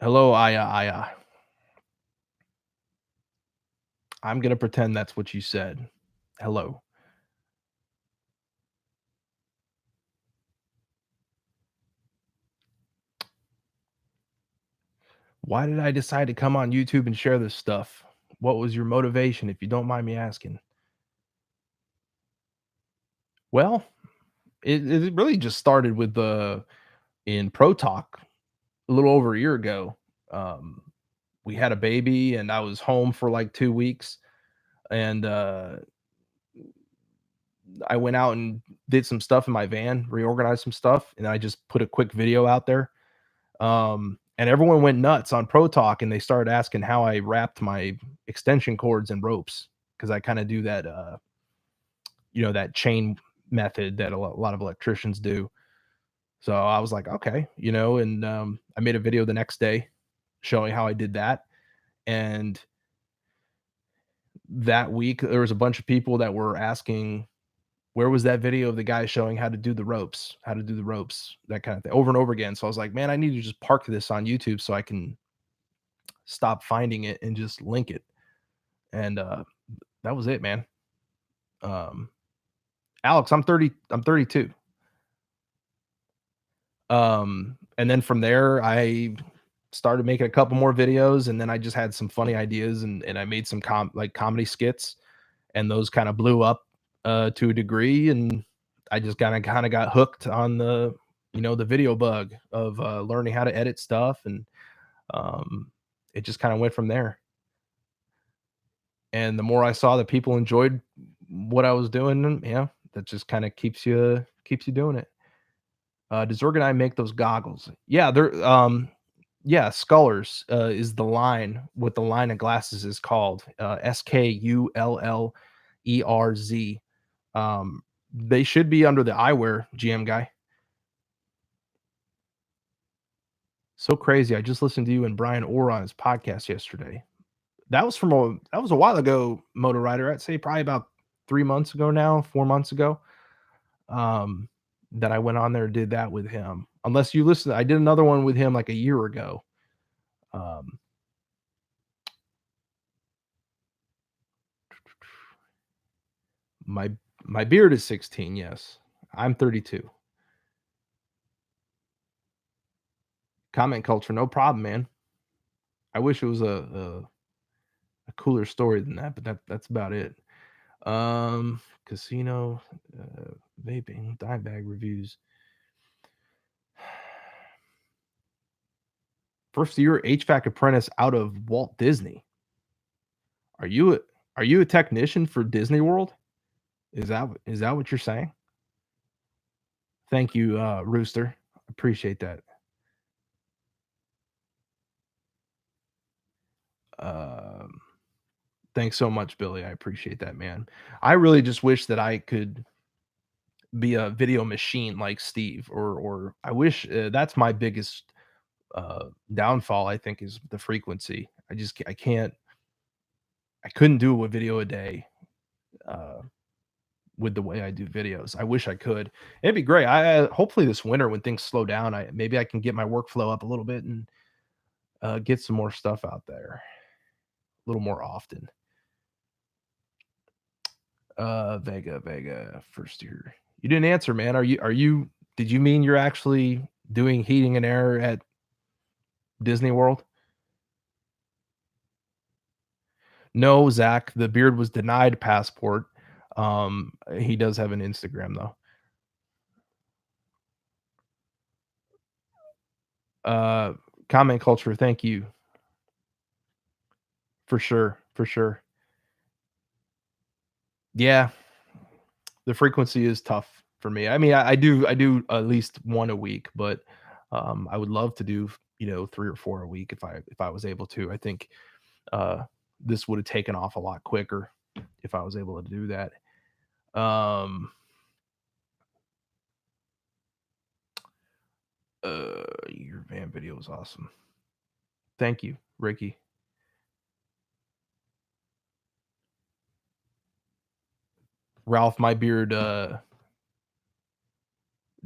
Hello, Aya Aya. I'm gonna pretend that's what you said. Hello. Why did I decide to come on YouTube and share this stuff? What was your motivation, if you don't mind me asking? Well, it really just started with the in Pro Talk a little over a year ago. Um, we had a baby and I was home for like 2 weeks, and I went out and did some stuff in my van, reorganized some stuff, and I just put a quick video out there. And everyone went nuts on Pro Talk, and they started asking how I wrapped my extension cords and ropes, because I kind of do that, that chain method that a lot of electricians do. So I was like, okay, and I made a video the next day showing how I did that. And that week, there was a bunch of people that were asking, where was that video of the guy showing how to do the ropes, that kind of thing, over and over again. So I was like, man, I need to just park this on YouTube so I can stop finding it and just link it. And that was it, man. Um, Alex, I'm 30, I'm 32. And then from there, I started making a couple more videos, and then I just had some funny ideas, and I made some comedy skits, and those kind of blew up to a degree, and I just kind of got hooked on the video bug of learning how to edit stuff, and it just kind of went from there. And the more I saw that people enjoyed what I was doing, yeah, that just kind of keeps you doing it. Does Organine make those goggles? Yeah, yeah, Scullers is the line. What the line of glasses is called, SKULLERZ. They should be under the eyewear, GM guy. So crazy. I just listened to you and Brian Orr on his podcast yesterday. That was a while ago, Moto Rider. I'd say probably about 3 months ago now, 4 months ago. Um, that I went on there and did that with him. Unless you listen, I did another one with him like a year ago. Um, my my beard is 16. Yes, I'm 32. Comment culture, no problem, man. I wish it was a cooler story than that, but that's about it. Casino, vaping, dime bag reviews. First year HVAC apprentice out of Walt Disney. Are you a technician for Disney World? Is that what you're saying? Thank you, Rooster. Appreciate that. Um, thanks so much, Billy. I appreciate that, man. I really just wish that I could be a video machine like Steve, or I wish that's my biggest downfall. I think is the frequency. I can't. I couldn't do a video a day. Uh, with the way I do videos. I wish I could. It'd be great. I hopefully this winter when things slow down, I can get my workflow up a little bit and get some more stuff out there a little more often. Vega first year. You didn't answer, man. Are you did you mean you're actually doing heating and air at Disney World? No, Zach, the beard was denied passport. He does have an Instagram though. Uh Comment culture, thank you. For sure, for sure. Yeah, the frequency is tough for me. I mean, I do at least one a week, but I would love to do 3 or 4 a week if I was able to. I think uh, this would have taken off a lot quicker if I was able to do that. Um, Your van video is awesome. Thank you, Ricky. Ralph, my beard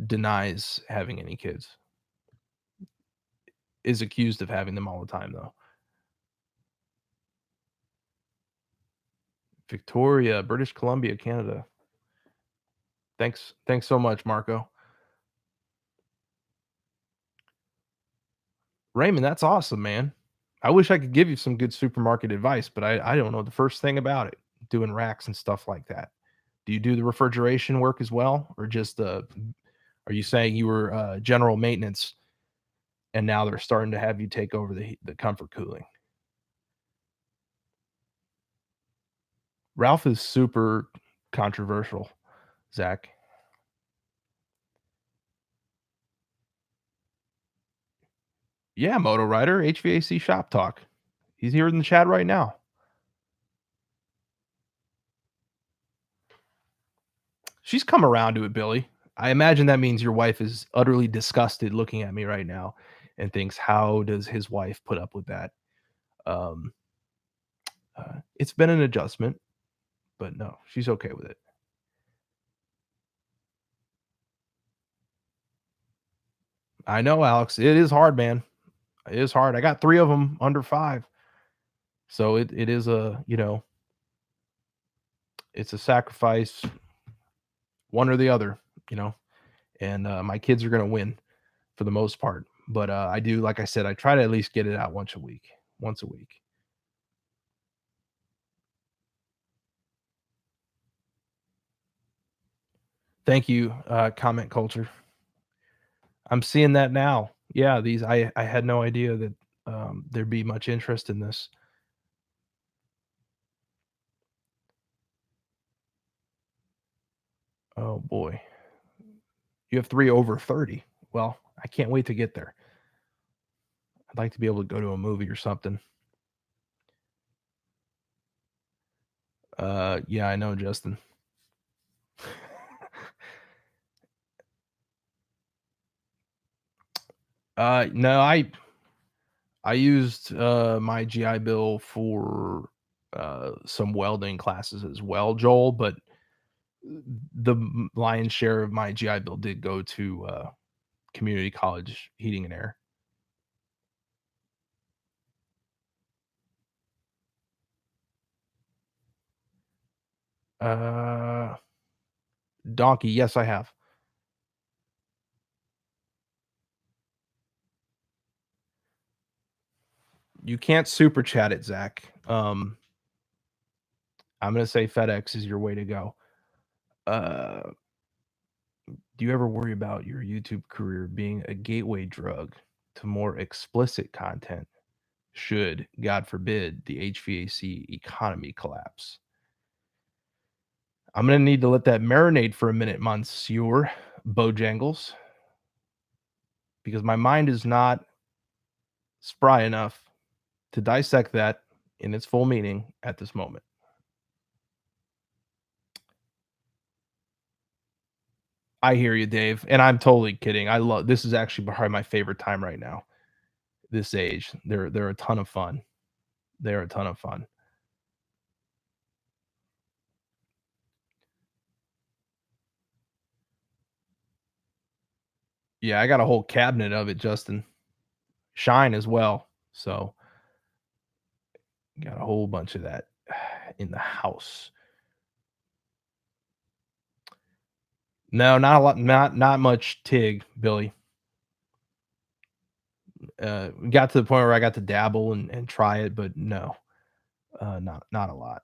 denies having any kids. Is accused of having them all the time though. Victoria, British Columbia, Canada. Thanks so much, Marco. Raymond, that's awesome, man. I wish I could give you some good supermarket advice, but I don't know the first thing about it, doing racks and stuff like that. Do you do the refrigeration work as well, or just are you saying you were general maintenance and now they're starting to have you take over the comfort cooling? Ralph is super controversial, Zach. Yeah, Moto Rider, HVAC Shop Talk. He's here in the chat right now. She's come around to it, Billy. I imagine that means your wife is utterly disgusted looking at me right now and thinks, how does his wife put up with that? Um, it's been an adjustment, but no, she's okay with it. I know, Alex. It is hard, man. It is hard. I got 3 of them under 5. So it is it's a sacrifice, one or the other, you know. And my kids are gonna win for the most part. But I do, like I said, I try to at least get it out once a week. Once a week. Thank you, comment culture. I'm seeing that now. Yeah, these I had no idea that there'd be much interest in this. Oh boy. You have 3 over 30. Well, I can't wait to get there. I'd like to be able to go to a movie or something. Yeah, I know, Justin. No, I used my GI Bill for some welding classes as well, Joel, but the lion's share of my GI Bill did go to community college heating and air. Uh, Donkey, yes, I have. You can't super chat it, Zach. I'm gonna say FedEx is your way to go. Uh, do you ever worry about your YouTube career being a gateway drug to more explicit content? Should, God forbid, the HVAC economy collapse? I'm gonna need to let that marinate for a minute, Monsieur Bojangles, because my mind is not spry enough to dissect that in its full meaning at this moment. I hear you, Dave, and I'm totally kidding. I love this is actually probably my favorite time right now. This age, they're a ton of fun. They're a ton of fun. Yeah, I got a whole cabinet of it, Justin. Shine as well. So got a whole bunch of that in the house. No, not a lot, not much TIG, Billy. Got to the point where I got to dabble and try it, but no, not a lot.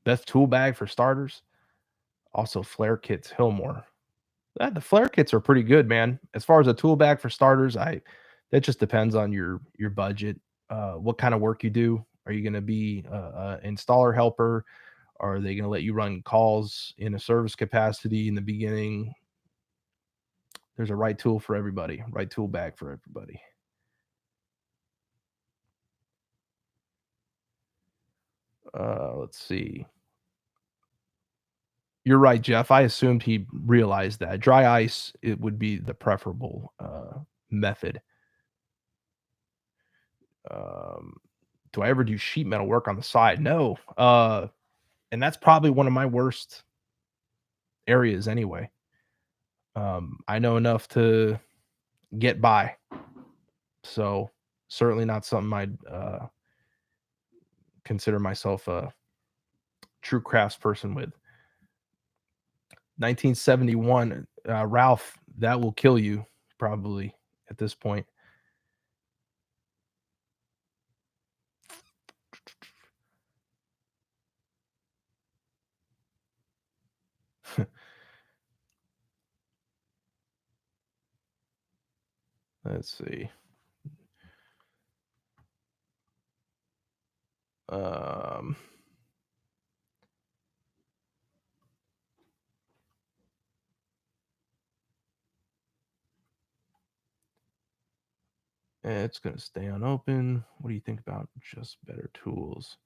Best tool bag for starters. Also, flare kits, Hillmore. The flare kits are pretty good, man. As far as a tool bag for starters, I that just depends on your budget, what kind of work you do. Are you going to be a installer helper? Are they going to let you run calls in a service capacity in the beginning? There's a right tool for everybody, right tool bag for everybody. Let's see. You're right, Jeff. I assumed he realized that. Dry ice, it would be the preferable, method. Um, do I ever do sheet metal work on the side? No, and that's probably one of my worst areas anyway. I know enough to get by, so certainly not something I'd, consider myself a true craftsperson with. 1971, Ralph, that will kill you probably at this point. Let's see. Um, it's gonna stay unopened. What do you think about just better tools?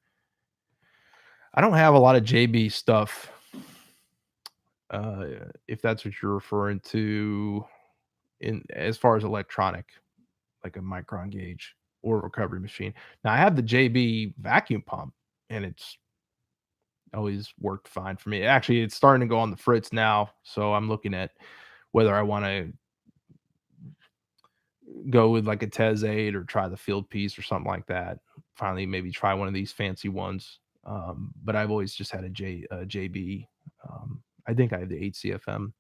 I don't have a lot of JB stuff. Uh, if that's what you're referring to in as far as electronic, like a micron gauge or recovery machine. Now I have the JB vacuum pump and it's always worked fine for me. Actually, it's starting to go on the fritz now, so I'm looking at whether I want to go with like a Tez 8 or try the field piece or something like that. Finally, maybe try one of these fancy ones. But I've always just had a JB. I think I have the 8CFM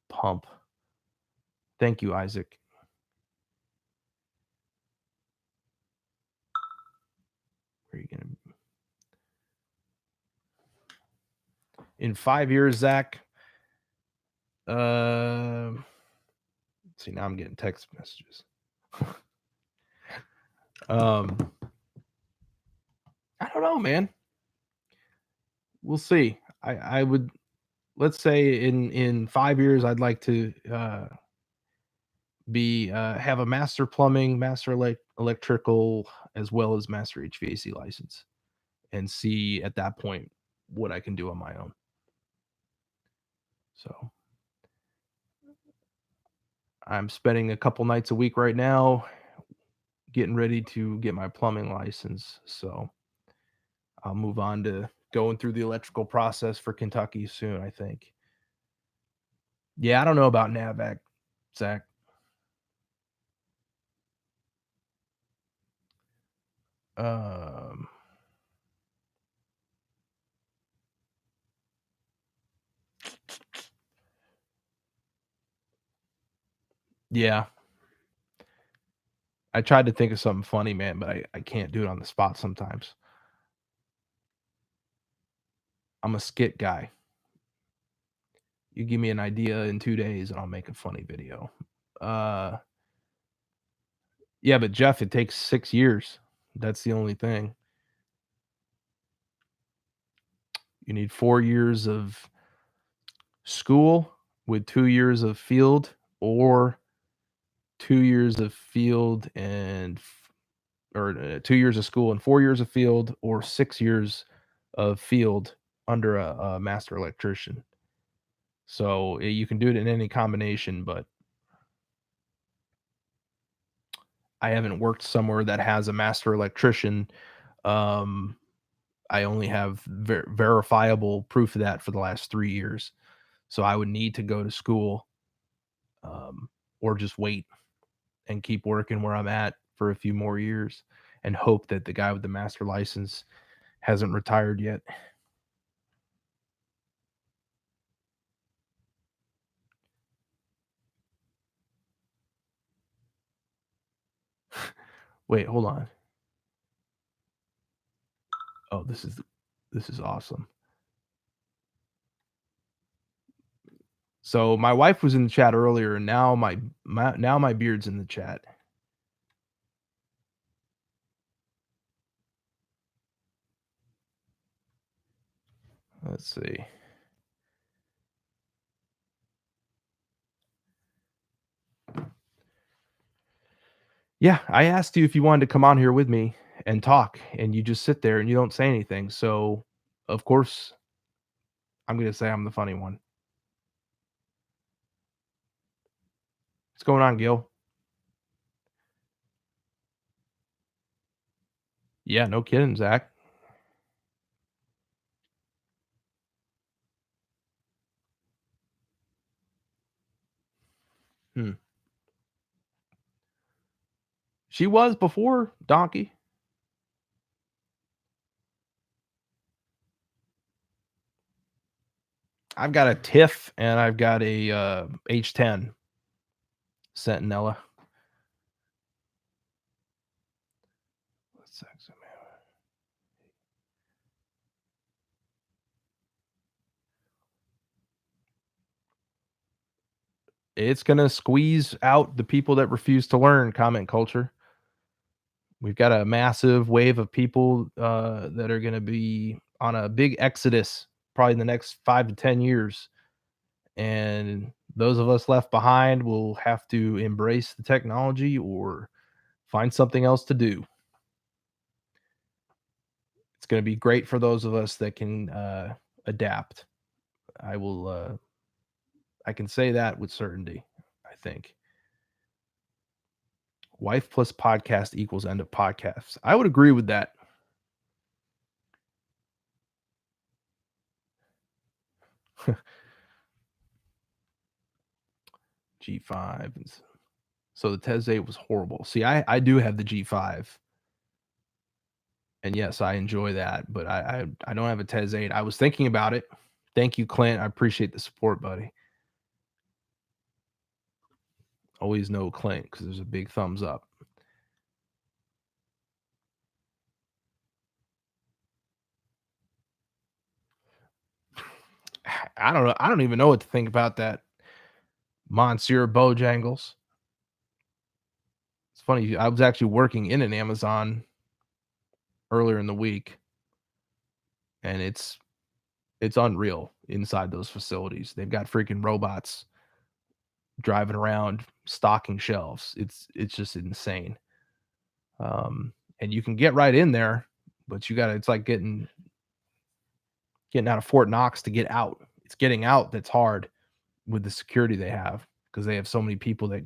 pump. Thank you, Isaac. Where are you gonna in 5 years, Zach? Uh, see, now I'm getting text messages. um, I don't know, man. We'll see. I would let's say in 5 years, I'd like to be have a master plumbing, master electrical, as well as master HVAC license, and see at that point what I can do on my own. So I'm spending a couple nights a week right now getting ready to get my plumbing license. So I'll move on to going through the electrical process for Kentucky soon, I think. Yeah, I don't know about NAVAC, Zach. Um, yeah, I tried to think of something funny, man, but I can't do it on the spot sometimes. I'm a skit guy. You give me an idea in 2 days and I'll make a funny video. Uh, yeah, but Jeff, it takes 6 years. That's the only thing. You need 4 years of school with 2 years of field, or 2 years of field and f or, 2 years of school and 4 years of field, or 6 years of field under a master electrician. So, you can do it in any combination, but I haven't worked somewhere that has a master electrician. Um, I only have verifiable proof of that for the last 3 years. So I would need to go to school, or just wait and keep working where I'm at for a few more years and hope that the guy with the master license hasn't retired yet. Wait, hold on. Oh, this is awesome. So my wife was in the chat earlier, and now my beard's in the chat. Let's see. Yeah, I asked you if you wanted to come on here with me and talk, and you just sit there and you don't say anything. So, of course, I'm gonna say I'm the funny one. What's going on, Gil? Yeah, no kidding, Zach. Hmm. She was before Donkey. I've got a TIFF and I've got a H10 Sentinella. It's gonna squeeze out the people that refuse to learn comment culture. We've got a massive wave of people that are gonna be on a big exodus probably in the next 5 to 10 years. And those of us left behind will have to embrace the technology or find something else to do. It's going to be great for those of us that can adapt. I will. I can say that with certainty. I think wife plus podcast equals end of podcasts. I would agree with that. G5. So the Tez 8 was horrible. See, I do have the G5. And yes, I enjoy that, but I don't have a Tez 8. I was thinking about it. Thank you, Clint. I appreciate the support, buddy. Always know Clint because there's a big thumbs up. I don't know. I don't even know what to think about that. Monsieur Bojangles. It's funny. I was actually working in an Amazon earlier in the week, and it's unreal inside those facilities. They've got freaking robots driving around stocking shelves. It's just insane. And you can get right in there, but you got to. It's like getting out of Fort Knox to get out. It's getting out that's hard with the security they have because they have so many people that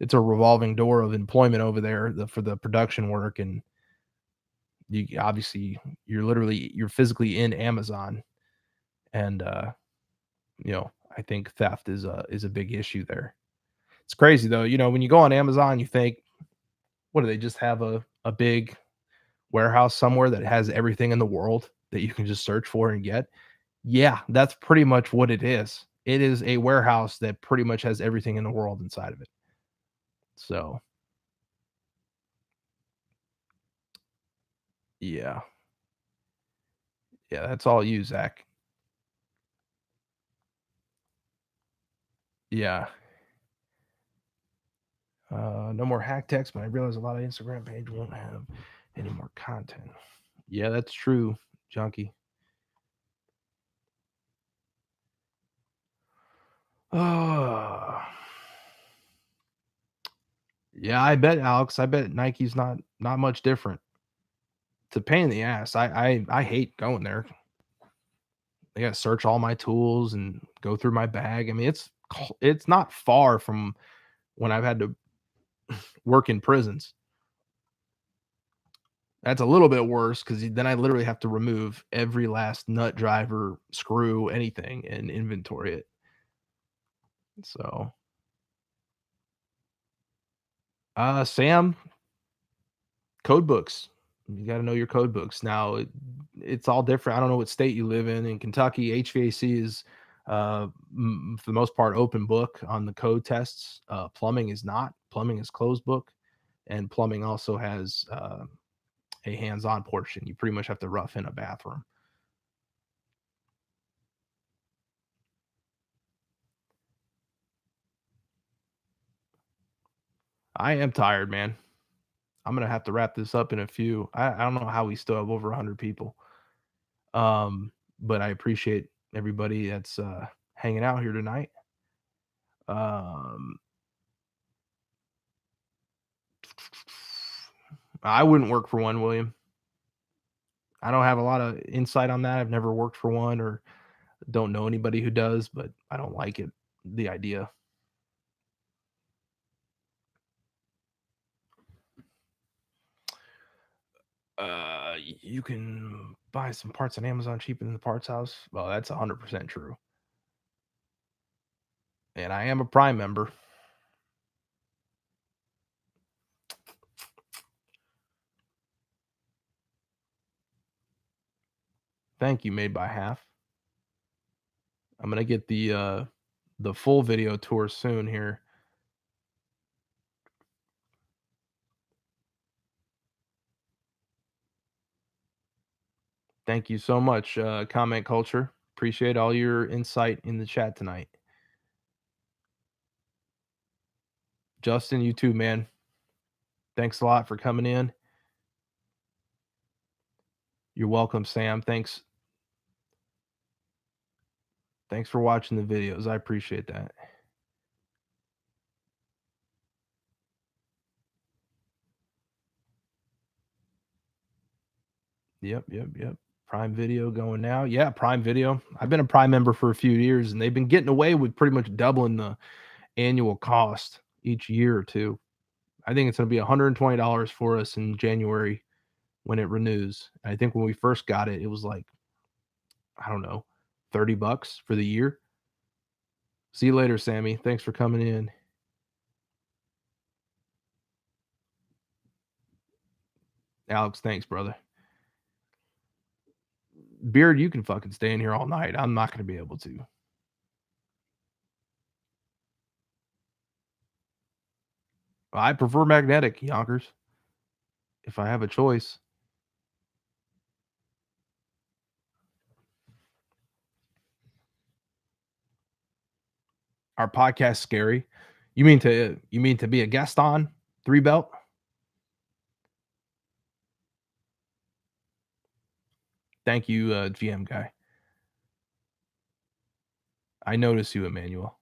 it's a revolving door of employment over there for the production work. And you obviously you're physically in Amazon. And I think theft is a big issue there. It's crazy though. When you go on Amazon, you think, what do they just have a big warehouse somewhere that has everything in the world that you can just search for and get? Yeah, that's pretty much what it is. It is a warehouse that pretty much has everything in the world inside of it. So, yeah. Yeah, that's all you, Zach. Yeah. No more hack text, but I realize a lot of Instagram page won't have any more content. Yeah, that's true, Junkie. Oh, yeah, I bet, Alex. I bet Nike's not much different. It's a pain in the ass. I hate going there. I gotta search all my tools and go through my bag. I mean, it's not far from when I've had to work in prisons. That's a little bit worse because then I literally have to remove every last nut driver, screw, anything, and inventory it. So, Sam, code books. You got to know your code books. Now, it's all different. I don't know what state you live in. In Kentucky, HVAC is, for the most part, open book on the code tests. Plumbing is not. Plumbing is closed book, and plumbing also has a hands-on portion. You pretty much have to rough in a bathroom. I am tired, man. I'm gonna have to wrap this up in a few. I don't know how we still have over 100 people. But I appreciate everybody that's hanging out here tonight. Um, I wouldn't work for one, William. I don't have a lot of insight on that. I've never worked for one or Don't know anybody who does, but I don't like it. The idea. You can buy some parts on Amazon cheaper than the parts house. Well, that's 100% true. And I am a Prime member. Thank you, Made by Half. I'm gonna get the full video tour soon here. Thank you so much, Comment Culture. Appreciate all your insight in the chat tonight. Justin, you too, man. Thanks a lot for coming in. You're welcome, Sam. Thanks. Thanks for watching the videos. I appreciate that. Yep. Prime Video going now. Yeah, Prime Video. I've been a Prime member for a few years, and they've been getting away with pretty much doubling the annual cost each year or two. I think it's going to be $120 for us in January when it renews. I think when we first got it, it was like, I don't know, $30 for the year. See you later, Sammy. Thanks for coming in. Alex, thanks, brother. Beard, you can fucking stay in here all night. I'm not going to be able to. I prefer magnetic, Yonkers, if I have a choice. Our podcast scary. You mean to be a guest on 3 Belt? Thank you, GM guy. I notice you, Emmanuel.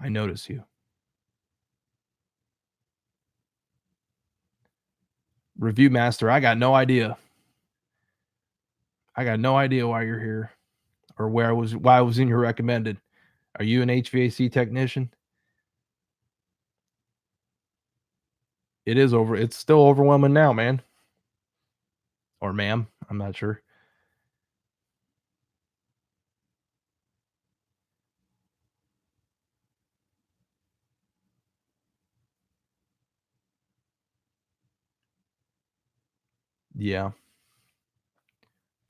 I notice you. Review master, I got no idea. I got no idea why you're here or why I was in your recommended. Are you an HVAC technician? It's still overwhelming now, man. Or ma'am, I'm not sure. Yeah.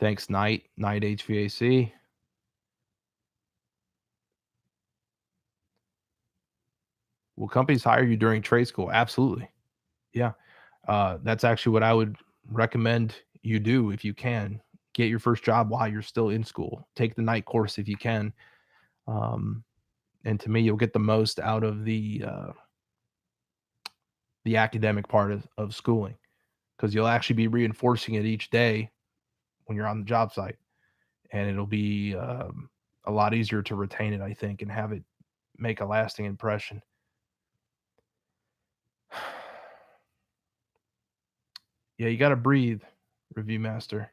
Thanks, Night HVAC. Will companies hire you during trade school? Absolutely. Yeah. That's actually what I would recommend you do if you can. Get your first job while you're still in school. Take the night course if you can. And to me, you'll get the most out of the academic part of schooling because you'll actually be reinforcing it each day when you're on the job site, and it'll be a lot easier to retain it, I think, and have it make a lasting impression. Yeah, you got to breathe, Review Master.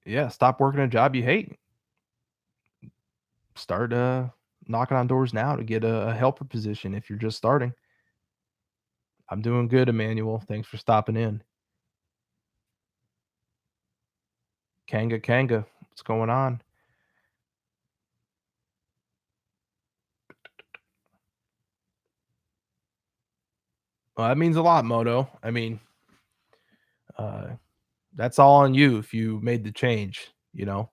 Yeah, stop working a job you hate. Start knocking on doors now to get a helper position if you're just starting. I'm doing good, Emmanuel. Thanks for stopping in. Kanga, what's going on? Well, that means a lot, Moto. I mean, that's all on you if you made the change, and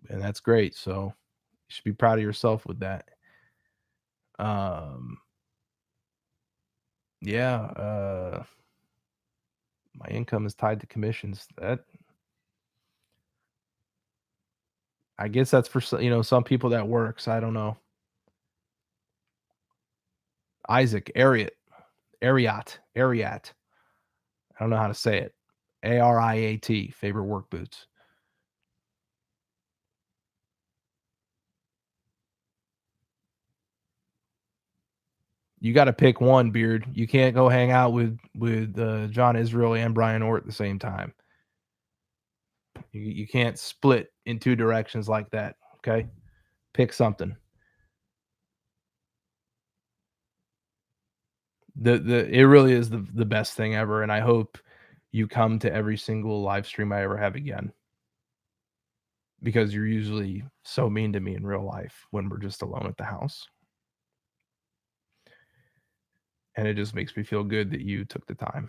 that's great. So you should be proud of yourself with that. Um, yeah, my income is tied to commissions. That I guess that's for some people that works. I don't know. Isaac Ariat. I don't know how to say it. ARIAT. Favorite work boots. You got to pick one, Beard. You can't go hang out with John Israel and Brian Orr at the same time. You can't split in two directions like that. Okay, pick something. It really is the best thing ever, and I hope you come to every single live stream I ever have again, because you're usually so mean to me in real life when we're just alone at the house. And it just makes me feel good that you took the time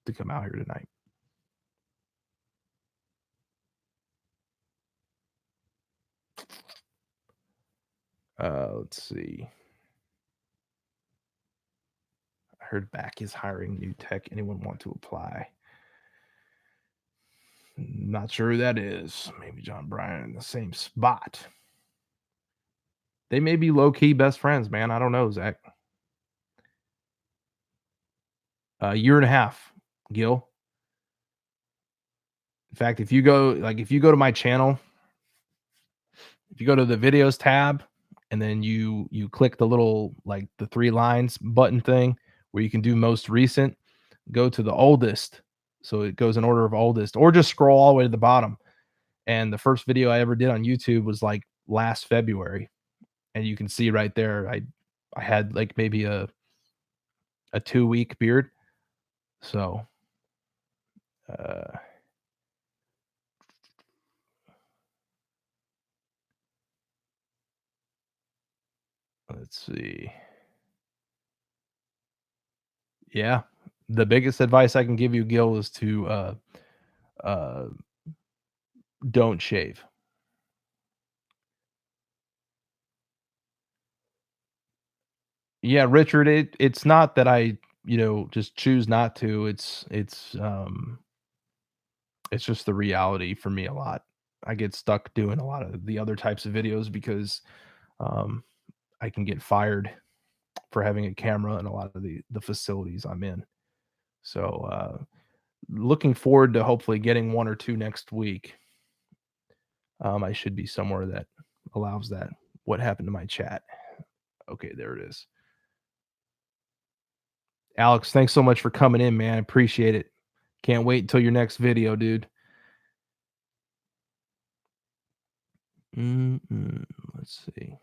to come out here tonight. Let's see. I heard BAC is hiring new tech. Anyone want to apply? Not sure who that is. Maybe John Bryan in the same spot. They may be low key best friends, man. I don't know, Zach. A year and a half, Gil. In fact, if you go to my channel, if you go to the videos tab and then you click the little like the 3 lines button thing where you can do most recent, go to the oldest. So it goes in order of oldest, or just scroll all the way to the bottom. And the first video I ever did on YouTube was like last February. And you can see right there, I had like maybe a 2-week beard. So uh let's see. Yeah. The biggest advice I can give you, Gil, is to uh don't shave. Yeah, Richard, it's not that I, just choose not to. It's just the reality for me a lot. I get stuck doing a lot of the other types of videos because um I can get fired for having a camera in a lot of the facilities I'm in. So looking forward to hopefully getting one or two next week. I should be somewhere that allows that. What happened to my chat? Okay, there it is. Alex, thanks so much for coming in, man. Appreciate it. Can't wait until your next video, dude. Let's see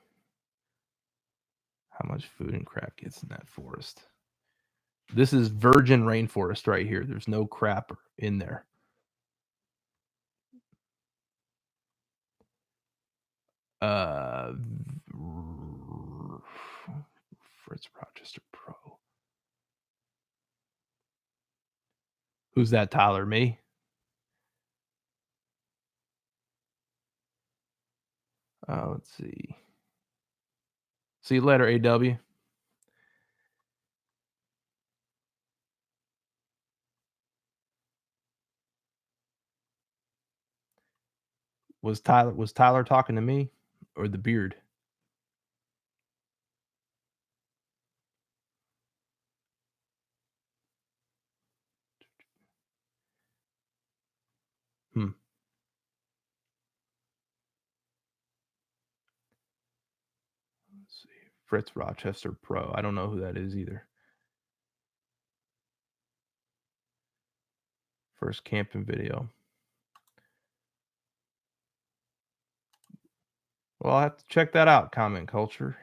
how much food and crap gets in that forest. This is virgin rainforest right here. There's no crap in there. Fritz Rochester Pro. Who's that, Tyler? Me? Let's see. See you later, AW. Was Tyler talking to me or the beard? Hmm. Let's see. Fritz Rochester Pro. I don't know who that is either. First camping video. Well, I'll have to check that out, comment culture.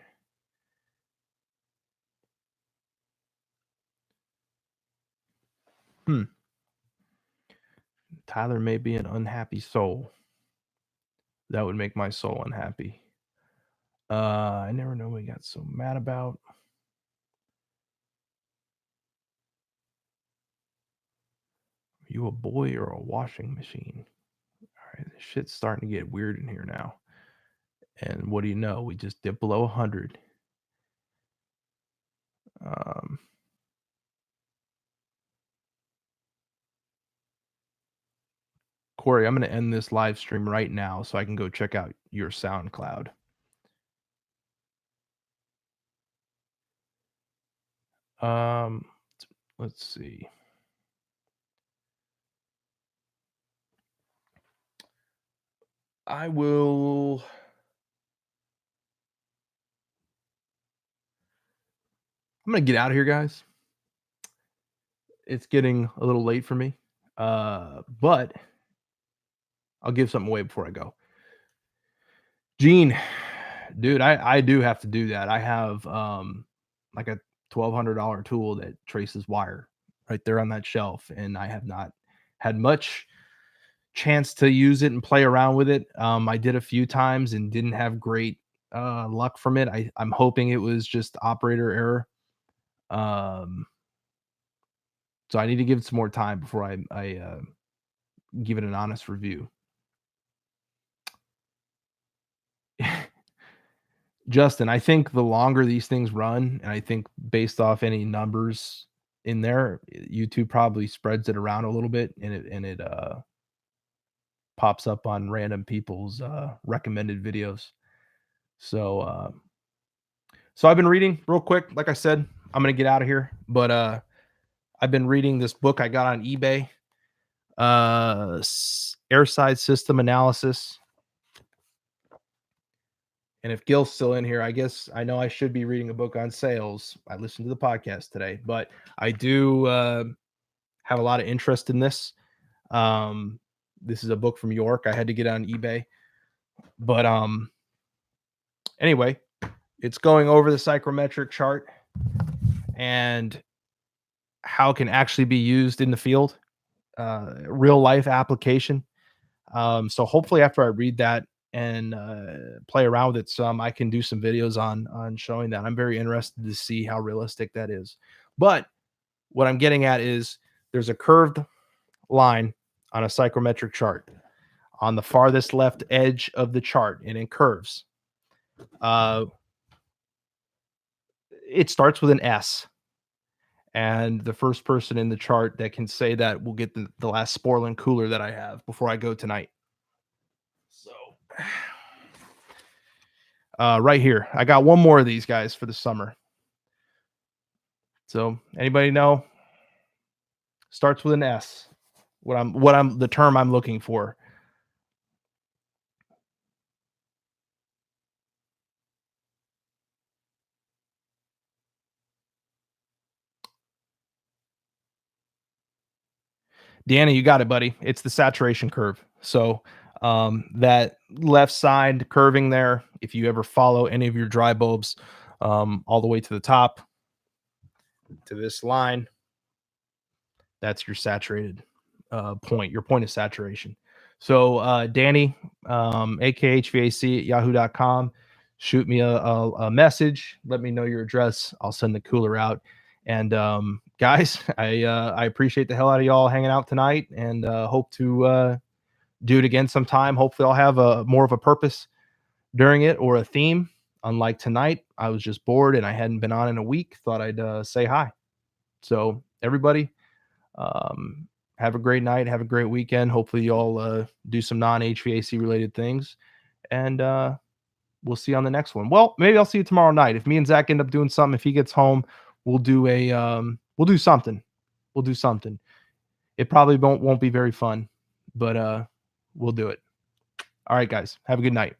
Tyler may be an unhappy soul. That would make my soul unhappy. I never know what he got so mad about. Are you a boy or a washing machine? All right, this shit's starting to get weird in here now. And what do you know? We just dipped below 100. Corey, I'm going to end this live stream right now so I can go check out your SoundCloud. Let's see. I will I'm gonna get out of here, guys. It's getting a little late for me. But I'll give something away before I go. Gene, dude, I do have to do that. I have like a $1,200 tool that traces wire right there on that shelf, and I have not had much chance to use it and play around with it. I did a few times and didn't have great luck from it. I'm hoping it was just operator error. Um, so I need to give it some more time before I give it an honest review. Justin, I think the longer these things run, and I think based off any numbers in there, YouTube probably spreads it around a little bit, and it pops up on random people's recommended videos. So so I've been reading real quick. Like I said, I'm gonna get out of here, but I've been reading this book I got on eBay, Airside System Analysis. And if Gil's still in here, I guess I know I should be reading a book on sales. I listened to the podcast today, but I do have a lot of interest in this. This is a book from York. I had to get on eBay, but anyway, it's going over the psychrometric chart and how it can actually be used in the field, real life application. So hopefully, after I read that and play around with it some, I can do some videos on showing that. I'm very interested to see how realistic that is. But what I'm getting at is there's a curved line on a psychrometric chart on the farthest left edge of the chart, and it curves. It starts with an S, and the first person in the chart that can say that will get the last Sporlan cooler that I have before I go tonight. So right here, I got one more of these guys for the summer. So anybody know? Starts with an S. The term I'm looking for. Danny, you got it, buddy. It's the saturation curve. So that left side curving there, if you ever follow any of your dry bulbs all the way to the top to this line, that's your saturated point, your point of saturation. So Danny, AKHVAC at yahoo.com, shoot me a message. Let me know your address. I'll send the cooler out. And guys, I appreciate the hell out of y'all hanging out tonight, and hope to do it again sometime. Hopefully I'll have a more of a purpose during it or a theme. Unlike tonight, I was just bored and I hadn't been on in a week. Thought I'd say hi. So everybody, have a great night. Have a great weekend. Hopefully y'all do some non-HVAC related things, and we'll see you on the next one. Well, maybe I'll see you tomorrow night. If me and Zach end up doing something, if he gets home, we'll do something. We'll do something. It probably won't be very fun, but we'll do it. All right, guys. Have a good night.